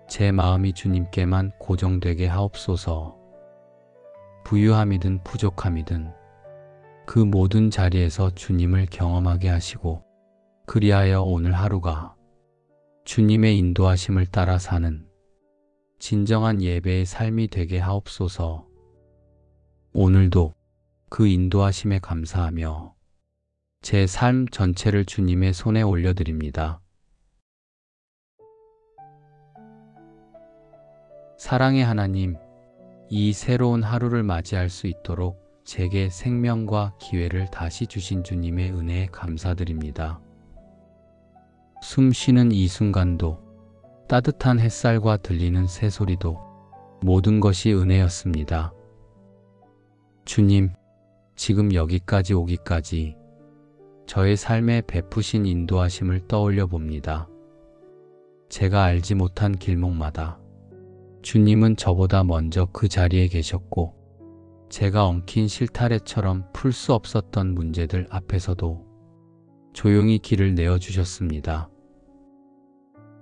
제 마음이 주님께만 고정되게 하옵소서. 부유함이든 부족함이든 그 모든 자리에서 주님을 경험하게 하시고 그리하여 오늘 하루가 주님의 인도하심을 따라 사는 진정한 예배의 삶이 되게 하옵소서. 오늘도 그 인도하심에 감사하며 제 삶 전체를 주님의 손에 올려드립니다. 사랑의 하나님, 이 새로운 하루를 맞이할 수 있도록 제게 생명과 기회를 다시 주신 주님의 은혜에 감사드립니다. 숨 쉬는 이 순간도, 따뜻한 햇살과 들리는 새소리도 모든 것이 은혜였습니다. 주님, 지금 여기까지 오기까지 저의 삶에 베푸신 인도하심을 떠올려 봅니다. 제가 알지 못한 길목마다 주님은 저보다 먼저 그 자리에 계셨고 제가 엉킨 실타래처럼 풀 수 없었던 문제들 앞에서도 조용히 길을 내어주셨습니다.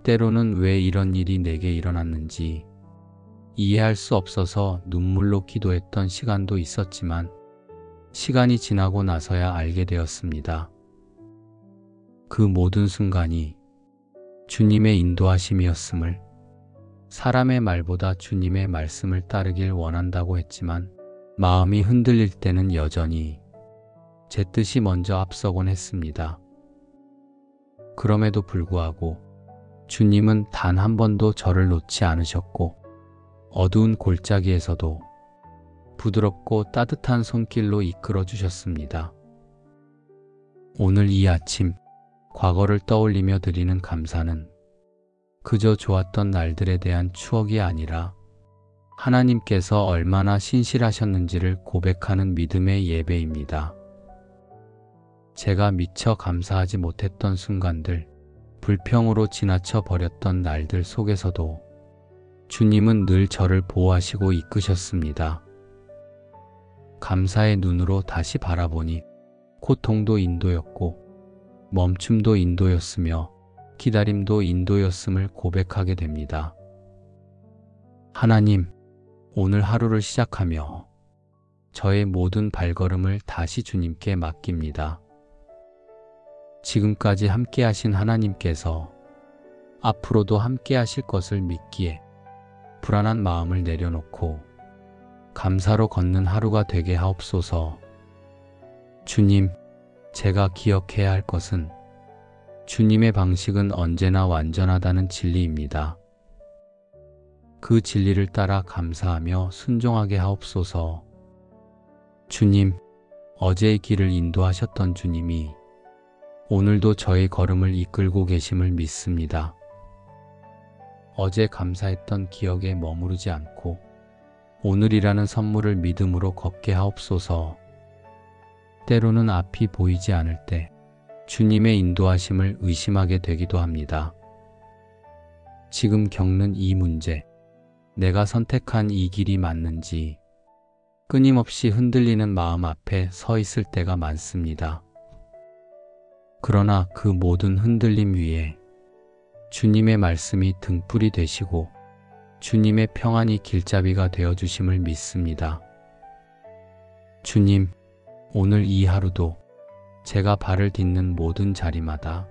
때로는 왜 이런 일이 내게 일어났는지 이해할 수 없어서 눈물로 기도했던 시간도 있었지만 시간이 지나고 나서야 알게 되었습니다. 그 모든 순간이 주님의 인도하심이었음을, 사람의 말보다 주님의 말씀을 따르길 원한다고 했지만 마음이 흔들릴 때는 여전히 제 뜻이 먼저 앞서곤 했습니다. 그럼에도 불구하고 주님은 단 한 번도 저를 놓지 않으셨고 어두운 골짜기에서도 부드럽고 따뜻한 손길로 이끌어 주셨습니다. 오늘 이 아침 과거를 떠올리며 드리는 감사는 그저 좋았던 날들에 대한 추억이 아니라 하나님께서 얼마나 신실하셨는지를 고백하는 믿음의 예배입니다. 제가 미처 감사하지 못했던 순간들, 불평으로 지나쳐 버렸던 날들 속에서도 주님은 늘 저를 보호하시고 이끄셨습니다. 감사의 눈으로 다시 바라보니 고통도 인도였고 멈춤도 인도였으며 기다림도 인도였음을 고백하게 됩니다. 하나님, 오늘 하루를 시작하며 저의 모든 발걸음을 다시 주님께 맡깁니다. 지금까지 함께 하신 하나님께서 앞으로도 함께 하실 것을 믿기에 불안한 마음을 내려놓고 감사로 걷는 하루가 되게 하옵소서. 주님, 제가 기억해야 할 것은 주님의 방식은 언제나 완전하다는 진리입니다. 그 진리를 따라 감사하며 순종하게 하옵소서. 주님, 어제의 길을 인도하셨던 주님이 오늘도 저의 걸음을 이끌고 계심을 믿습니다. 어제 감사했던 기억에 머무르지 않고 오늘이라는 선물을 믿음으로 걷게 하옵소서. 때로는 앞이 보이지 않을 때 주님의 인도하심을 의심하게 되기도 합니다. 지금 겪는 이 문제, 내가 선택한 이 길이 맞는지 끊임없이 흔들리는 마음 앞에 서 있을 때가 많습니다. 그러나 그 모든 흔들림 위에 주님의 말씀이 등불이 되시고 주님의 평안이 길잡이가 되어주심을 믿습니다. 주님, 오늘 이 하루도 제가 발을 딛는 모든 자리마다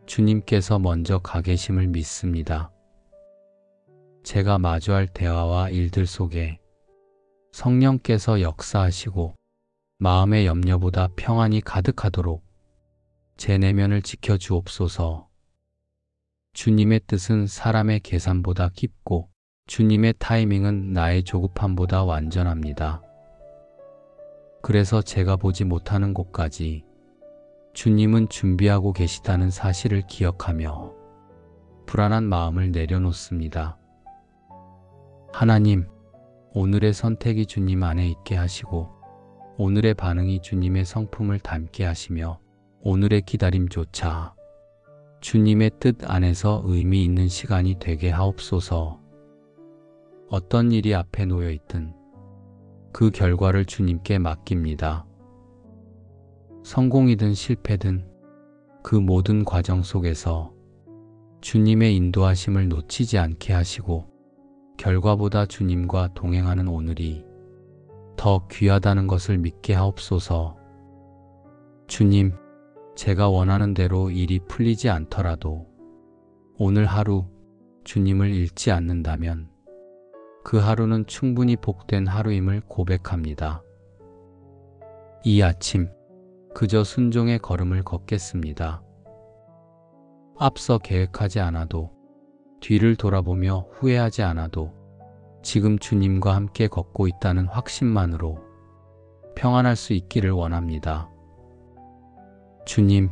주님께서 먼저 가 계심을 믿습니다. 제가 마주할 대화와 일들 속에 성령께서 역사하시고 마음의 염려보다 평안이 가득하도록 제 내면을 지켜주옵소서. 주님의 뜻은 사람의 계산보다 깊고 주님의 타이밍은 나의 조급함보다 완전합니다. 그래서 제가 보지 못하는 곳까지 주님은 준비하고 계시다는 사실을 기억하며 불안한 마음을 내려놓습니다. 하나님, 오늘의 선택이 주님 안에 있게 하시고 오늘의 반응이 주님의 성품을 닮게 하시며 오늘의 기다림조차 주님의 뜻 안에서 의미 있는 시간이 되게 하옵소서. 어떤 일이 앞에 놓여 있든 그 결과를 주님께 맡깁니다. 성공이든 실패든 그 모든 과정 속에서 주님의 인도하심을 놓치지 않게 하시고 결과보다 주님과 동행하는 오늘이 더 귀하다는 것을 믿게 하옵소서. 주님, 제가 원하는 대로 일이 풀리지 않더라도 오늘 하루 주님을 잃지 않는다면 그 하루는 충분히 복된 하루임을 고백합니다. 이 아침 그저 순종의 걸음을 걷겠습니다. 앞서 계획하지 않아도 뒤를 돌아보며 후회하지 않아도 지금 주님과 함께 걷고 있다는 확신만으로 평안할 수 있기를 원합니다. 주님,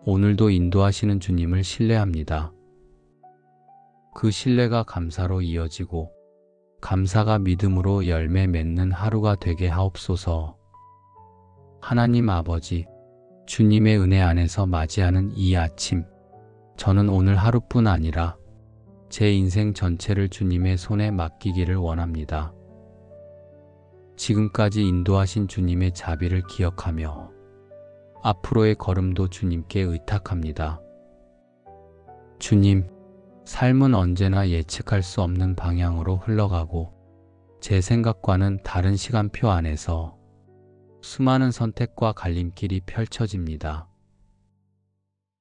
오늘도 인도하시는 주님을 신뢰합니다. 그 신뢰가 감사로 이어지고 감사가 믿음으로 열매 맺는 하루가 되게 하옵소서. 하나님 아버지, 주님의 은혜 안에서 맞이하는 이 아침, 저는 오늘 하루뿐 아니라 제 인생 전체를 주님의 손에 맡기기를 원합니다. 지금까지 인도하신 주님의 자비를 기억하며 앞으로의 걸음도 주님께 의탁합니다. 주님, 삶은 언제나 예측할 수 없는 방향으로 흘러가고 제 생각과는 다른 시간표 안에서 수많은 선택과 갈림길이 펼쳐집니다.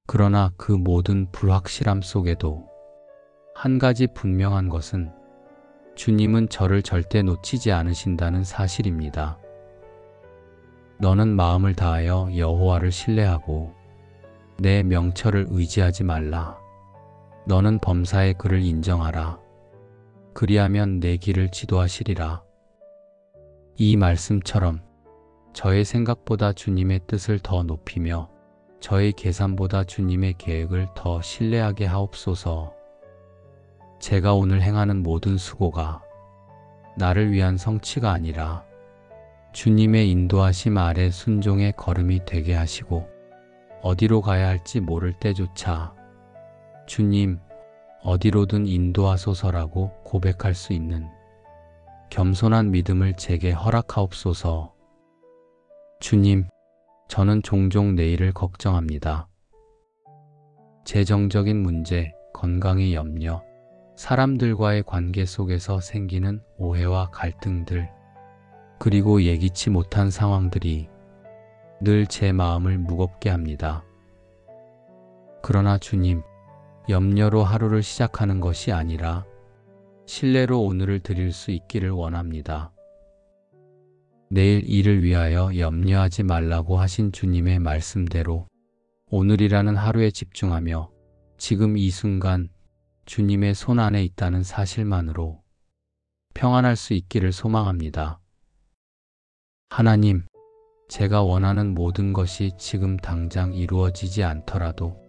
그러나 그 모든 불확실함 속에도 한 가지 분명한 것은 주님은 저를 절대 놓치지 않으신다는 사실입니다. 너는 마음을 다하여 여호와를 신뢰하고 내 명철을 의지하지 말라. 너는 범사의 그를 인정하라. 그리하면 내 길을 지도하시리라. 이 말씀처럼 저의 생각보다 주님의 뜻을 더 높이며 저의 계산보다 주님의 계획을 더 신뢰하게 하옵소서. 제가 오늘 행하는 모든 수고가 나를 위한 성취가 아니라 주님의 인도하심 아래 순종의 걸음이 되게 하시고 어디로 가야 할지 모를 때조차 주님, 어디로든 인도하소서라고 고백할 수 있는 겸손한 믿음을 제게 허락하옵소서. 주님, 저는 종종 내일을 걱정합니다. 재정적인 문제, 건강의 염려, 사람들과의 관계 속에서 생기는 오해와 갈등들, 그리고 예기치 못한 상황들이 늘 제 마음을 무겁게 합니다. 그러나 주님, 염려로 하루를 시작하는 것이 아니라 신뢰로 오늘을 드릴 수 있기를 원합니다. 내일 일을 위하여 염려하지 말라고 하신 주님의 말씀대로 오늘이라는 하루에 집중하며 지금 이 순간 주님의 손 안에 있다는 사실만으로 평안할 수 있기를 소망합니다. 하나님, 제가 원하는 모든 것이 지금 당장 이루어지지 않더라도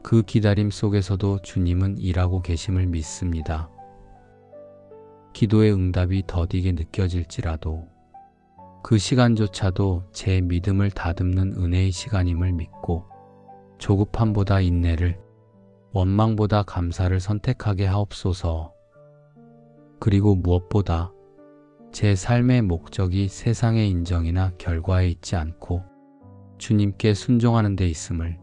그 기다림 속에서도 주님은 일하고 계심을 믿습니다. 기도의 응답이 더디게 느껴질지라도 그 시간조차도 제 믿음을 다듬는 은혜의 시간임을 믿고 조급함보다 인내를, 원망보다 감사를 선택하게 하옵소서. 그리고 무엇보다 제 삶의 목적이 세상의 인정이나 결과에 있지 않고 주님께 순종하는 데 있음을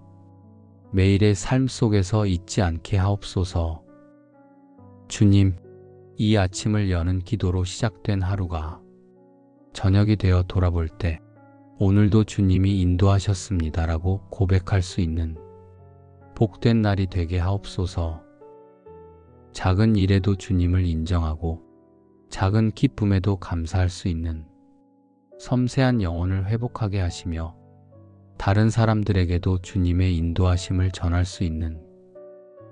매일의 삶 속에서 잊지 않게 하옵소서. 주님, 이 아침을 여는 기도로 시작된 하루가 저녁이 되어 돌아볼 때 오늘도 주님이 인도하셨습니다라고 고백할 수 있는 복된 날이 되게 하옵소서. 작은 일에도 주님을 인정하고 작은 기쁨에도 감사할 수 있는 섬세한 영혼을 회복하게 하시며 다른 사람들에게도 주님의 인도하심을 전할 수 있는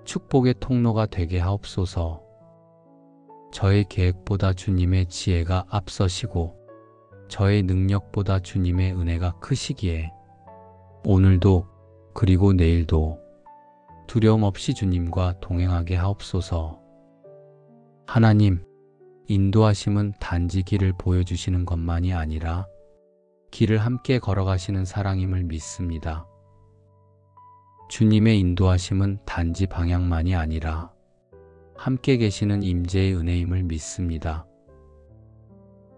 축복의 통로가 되게 하옵소서. 저의 계획보다 주님의 지혜가 앞서시고 저의 능력보다 주님의 은혜가 크시기에 오늘도 그리고 내일도 두려움 없이 주님과 동행하게 하옵소서. 하나님, 인도하심은 단지 길을 보여주시는 것만이 아니라 길을 함께 걸어가시는 사랑임을 믿습니다. 주님의 인도하심은 단지 방향만이 아니라 함께 계시는 임재의 은혜임을 믿습니다.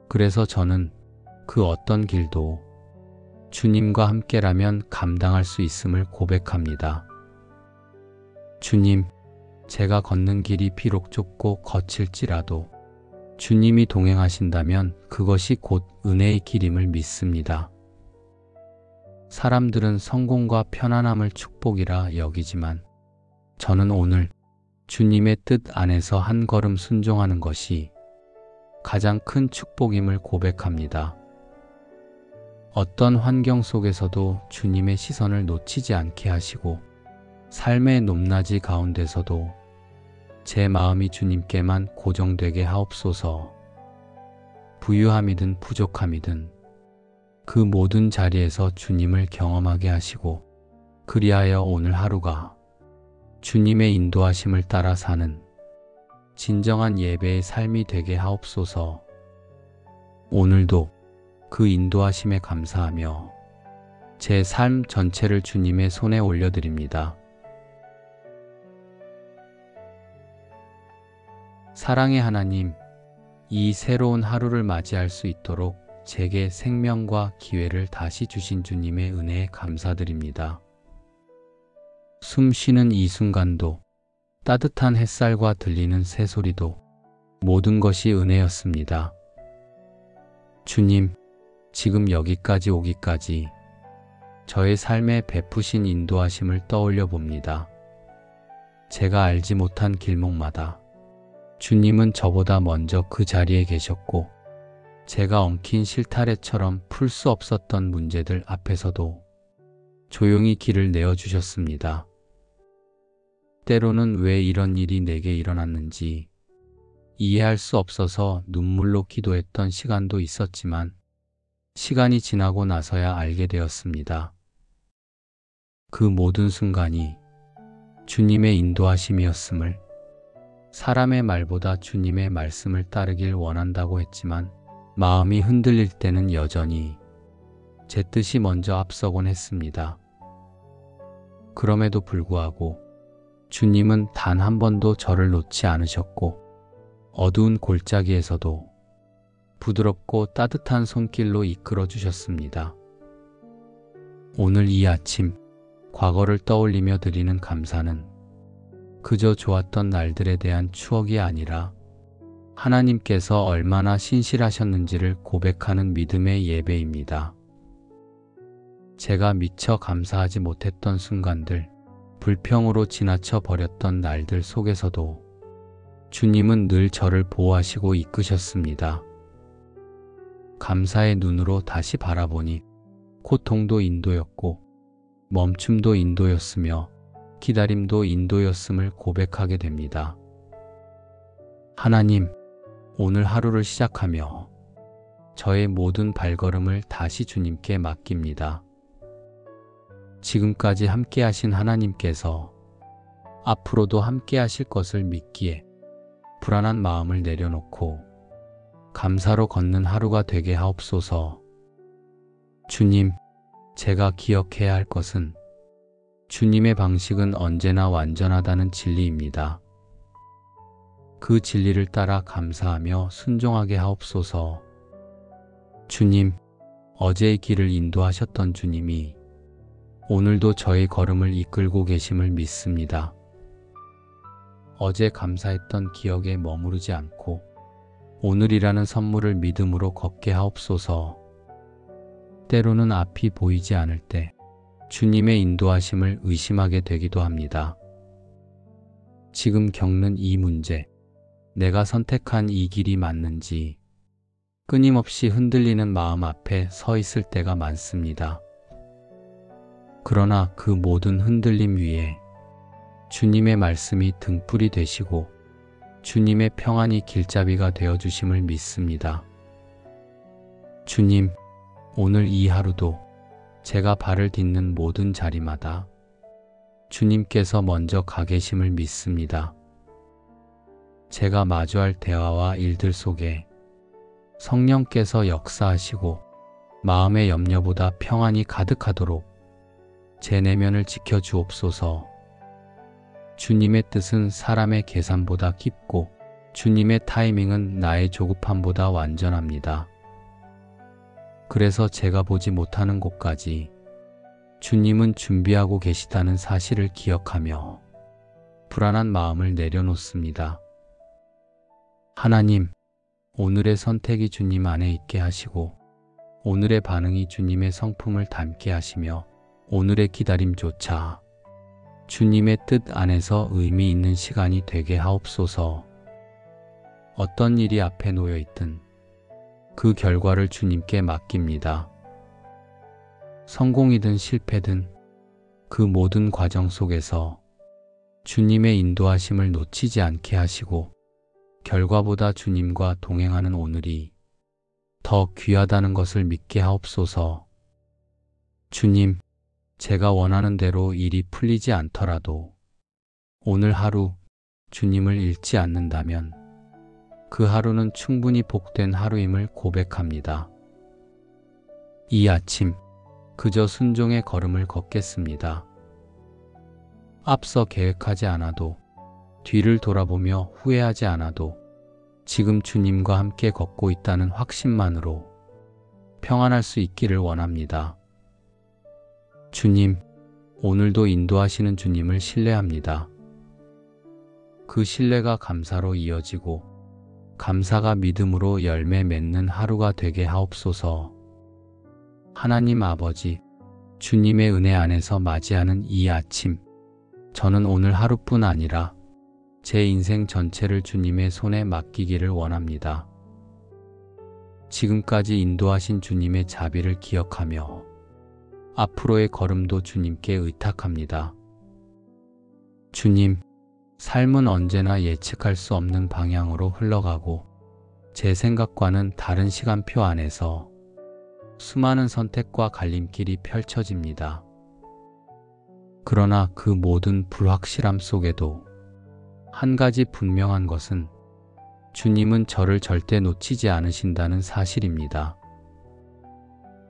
그래서 저는 그 어떤 길도 주님과 함께라면 감당할 수 있음을 고백합니다. 주님, 제가 걷는 길이 비록 좁고 거칠지라도 주님이 동행하신다면 그것이 곧 은혜의 길임을 믿습니다. 사람들은 성공과 편안함을 축복이라 여기지만 저는 오늘 주님의 뜻 안에서 한 걸음 순종하는 것이 가장 큰 축복임을 고백합니다. 어떤 환경 속에서도 주님의 시선을 놓치지 않게 하시고 삶의 높낮이 가운데서도 제 마음이 주님께만 고정되게 하옵소서. 부유함이든 부족함이든 그 모든 자리에서 주님을 경험하게 하시고 그리하여 오늘 하루가 주님의 인도하심을 따라 사는 진정한 예배의 삶이 되게 하옵소서. 오늘도 그 인도하심에 감사하며 제 삶 전체를 주님의 손에 올려드립니다. 사랑의 하나님, 이 새로운 하루를 맞이할 수 있도록 제게 생명과 기회를 다시 주신 주님의 은혜에 감사드립니다. 숨 쉬는 이 순간도 따뜻한 햇살과 들리는 새소리도 모든 것이 은혜였습니다. 주님, 지금 여기까지 오기까지 저의 삶에 베푸신 인도하심을 떠올려 봅니다. 제가 알지 못한 길목마다 주님은 저보다 먼저 그 자리에 계셨고 제가 엉킨 실타래처럼 풀 수 없었던 문제들 앞에서도 조용히 길을 내어주셨습니다. 때로는 왜 이런 일이 내게 일어났는지 이해할 수 없어서 눈물로 기도했던 시간도 있었지만 시간이 지나고 나서야 알게 되었습니다. 그 모든 순간이 주님의 인도하심이었음을, 사람의 말보다 주님의 말씀을 따르길 원한다고 했지만 마음이 흔들릴 때는 여전히 제 뜻이 먼저 앞서곤 했습니다. 그럼에도 불구하고 주님은 단 한 번도 저를 놓지 않으셨고 어두운 골짜기에서도 부드럽고 따뜻한 손길로 이끌어 주셨습니다. 오늘 이 아침 과거를 떠올리며 드리는 감사는 그저 좋았던 날들에 대한 추억이 아니라 하나님께서 얼마나 신실하셨는지를 고백하는 믿음의 예배입니다. 제가 미처 감사하지 못했던 순간들, 불평으로 지나쳐 버렸던 날들 속에서도 주님은 늘 저를 보호하시고 이끄셨습니다. 감사의 눈으로 다시 바라보니 고통도 인도였고 멈춤도 인도였으며 기다림도 인도였음을 고백하게 됩니다. 하나님, 오늘 하루를 시작하며 저의 모든 발걸음을 다시 주님께 맡깁니다. 지금까지 함께 하신 하나님께서 앞으로도 함께 하실 것을 믿기에 불안한 마음을 내려놓고 감사로 걷는 하루가 되게 하옵소서. 주님, 제가 기억해야 할 것은 주님의 방식은 언제나 완전하다는 진리입니다. 그 진리를 따라 감사하며 순종하게 하옵소서. 주님, 어제의 길을 인도하셨던 주님이 오늘도 저의 걸음을 이끌고 계심을 믿습니다. 어제 감사했던 기억에 머무르지 않고 오늘이라는 선물을 믿음으로 걷게 하옵소서. 때로는 앞이 보이지 않을 때 주님의 인도하심을 의심하게 되기도 합니다. 지금 겪는 이 문제, 내가 선택한 이 길이 맞는지 끊임없이 흔들리는 마음 앞에 서 있을 때가 많습니다. 그러나 그 모든 흔들림 위에 주님의 말씀이 등불이 되시고 주님의 평안이 길잡이가 되어주심을 믿습니다. 주님, 오늘 이 하루도 제가 발을 딛는 모든 자리마다 주님께서 먼저 가 계심을 믿습니다. 제가 마주할 대화와 일들 속에 성령께서 역사하시고 마음의 염려보다 평안이 가득하도록 제 내면을 지켜주옵소서. 주님의 뜻은 사람의 계산보다 깊고 주님의 타이밍은 나의 조급함보다 완전합니다. 그래서 제가 보지 못하는 곳까지 주님은 준비하고 계시다는 사실을 기억하며 불안한 마음을 내려놓습니다. 하나님, 오늘의 선택이 주님 안에 있게 하시고 오늘의 반응이 주님의 성품을 닮게 하시며 오늘의 기다림조차 주님의 뜻 안에서 의미 있는 시간이 되게 하옵소서. 어떤 일이 앞에 놓여 있든 그 결과를 주님께 맡깁니다. 성공이든 실패든 그 모든 과정 속에서 주님의 인도하심을 놓치지 않게 하시고 결과보다 주님과 동행하는 오늘이 더 귀하다는 것을 믿게 하옵소서. 주님, 제가 원하는 대로 일이 풀리지 않더라도 오늘 하루 주님을 잃지 않는다면 그 하루는 충분히 복된 하루임을 고백합니다. 이 아침 그저 순종의 걸음을 걷겠습니다. 앞서 계획하지 않아도 뒤를 돌아보며 후회하지 않아도 지금 주님과 함께 걷고 있다는 확신만으로 평안할 수 있기를 원합니다. 주님, 오늘도 인도하시는 주님을 신뢰합니다. 그 신뢰가 감사로 이어지고 감사가 믿음으로 열매 맺는 하루가 되게 하옵소서. 하나님 아버지, 주님의 은혜 안에서 맞이하는 이 아침, 저는 오늘 하루뿐 아니라 제 인생 전체를 주님의 손에 맡기기를 원합니다. 지금까지 인도하신 주님의 자비를 기억하며 앞으로의 걸음도 주님께 의탁합니다. 주님, 삶은 언제나 예측할 수 없는 방향으로 흘러가고 제 생각과는 다른 시간표 안에서 수많은 선택과 갈림길이 펼쳐집니다. 그러나 그 모든 불확실함 속에도 한 가지 분명한 것은 주님은 저를 절대 놓치지 않으신다는 사실입니다.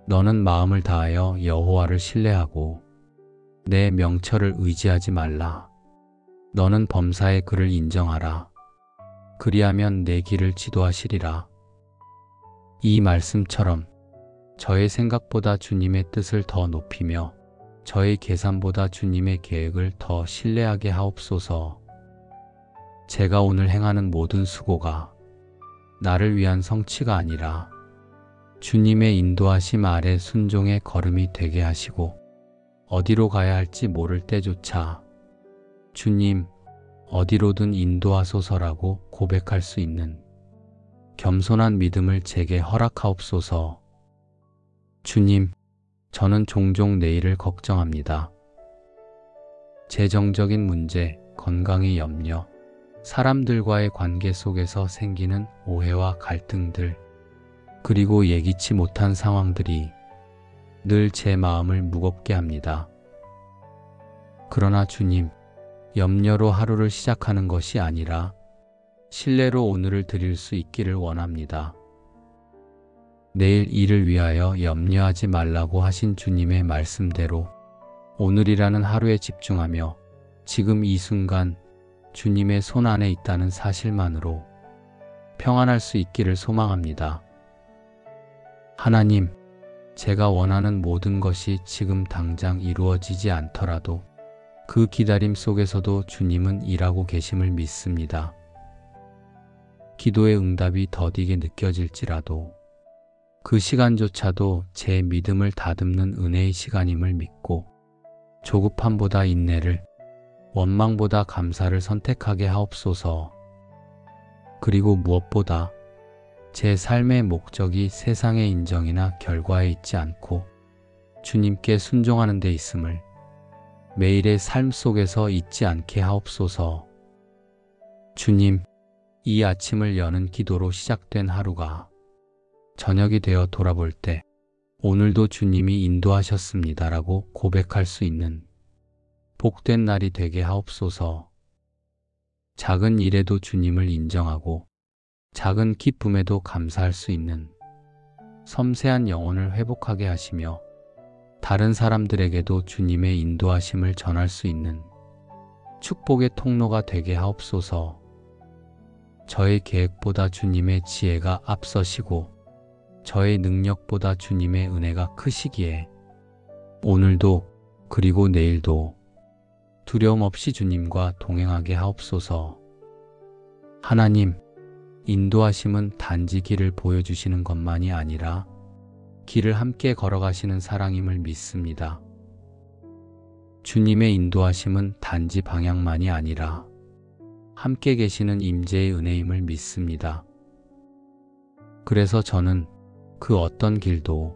너는 마음을 다하여 여호와를 신뢰하고 내 명철을 의지하지 말라. 너는 범사의 그를 인정하라. 그리하면 내 길을 지도하시리라. 이 말씀처럼 저의 생각보다 주님의 뜻을 더 높이며 저의 계산보다 주님의 계획을 더 신뢰하게 하옵소서. 제가 오늘 행하는 모든 수고가 나를 위한 성취가 아니라 주님의 인도하심 아래 순종의 걸음이 되게 하시고 어디로 가야 할지 모를 때조차 주님, 어디로든 인도하소서라고 고백할 수 있는 겸손한 믿음을 제게 허락하옵소서. 주님, 저는 종종 내일을 걱정합니다. 재정적인 문제, 건강의 염려, 사람들과의 관계 속에서 생기는 오해와 갈등들, 그리고 예기치 못한 상황들이 늘 제 마음을 무겁게 합니다. 그러나 주님, 염려로 하루를 시작하는 것이 아니라 신뢰로 오늘을 드릴 수 있기를 원합니다. 내일 일을 위하여 염려하지 말라고 하신 주님의 말씀대로 오늘이라는 하루에 집중하며 지금 이 순간 주님의 손 안에 있다는 사실만으로 평안할 수 있기를 소망합니다. 하나님, 제가 원하는 모든 것이 지금 당장 이루어지지 않더라도 그 기다림 속에서도 주님은 일하고 계심을 믿습니다. 기도의 응답이 더디게 느껴질지라도 그 시간조차도 제 믿음을 다듬는 은혜의 시간임을 믿고 조급함보다 인내를, 원망보다 감사를 선택하게 하옵소서. 그리고 무엇보다 제 삶의 목적이 세상의 인정이나 결과에 있지 않고 주님께 순종하는 데 있음을 매일의 삶 속에서 잊지 않게 하옵소서. 주님, 이 아침을 여는 기도로 시작된 하루가 저녁이 되어 돌아볼 때 오늘도 주님이 인도하셨습니다라고 고백할 수 있는 복된 날이 되게 하옵소서. 작은 일에도 주님을 인정하고 작은 기쁨에도 감사할 수 있는 섬세한 영혼을 회복하게 하시며 다른 사람들에게도 주님의 인도하심을 전할 수 있는 축복의 통로가 되게 하옵소서. 저의 계획보다 주님의 지혜가 앞서시고 저의 능력보다 주님의 은혜가 크시기에 오늘도 그리고 내일도 두려움 없이 주님과 동행하게 하옵소서. 하나님, 인도하심은 단지 길을 보여주시는 것만이 아니라 길을 함께 걸어가시는 사랑임을 믿습니다. 주님의 인도하심은 단지 방향만이 아니라 함께 계시는 임재의 은혜임을 믿습니다. 그래서 저는 그 어떤 길도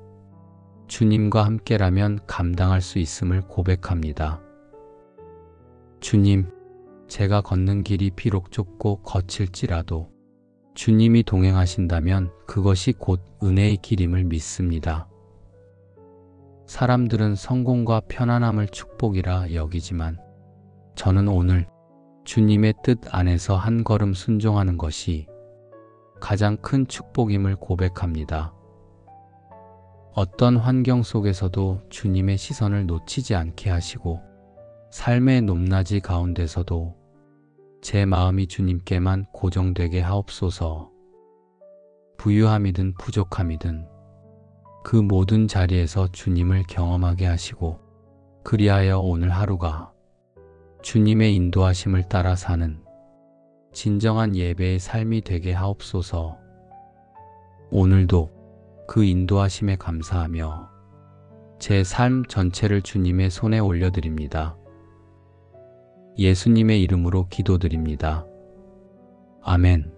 주님과 함께라면 감당할 수 있음을 고백합니다. 주님, 제가 걷는 길이 비록 좁고 거칠지라도 주님이 동행하신다면 그것이 곧 은혜의 길임을 믿습니다. 사람들은 성공과 편안함을 축복이라 여기지만 저는 오늘 주님의 뜻 안에서 한 걸음 순종하는 것이 가장 큰 축복임을 고백합니다. 어떤 환경 속에서도 주님의 시선을 놓치지 않게 하시고 삶의 높낮이 가운데서도 제 마음이 주님께만 고정되게 하옵소서. 부유함이든 부족함이든 그 모든 자리에서 주님을 경험하게 하시고 그리하여 오늘 하루가 주님의 인도하심을 따라 사는 진정한 예배의 삶이 되게 하옵소서. 오늘도 그 인도하심에 감사하며 제 삶 전체를 주님의 손에 올려드립니다. 예수님의 이름으로 기도드립니다. 아멘.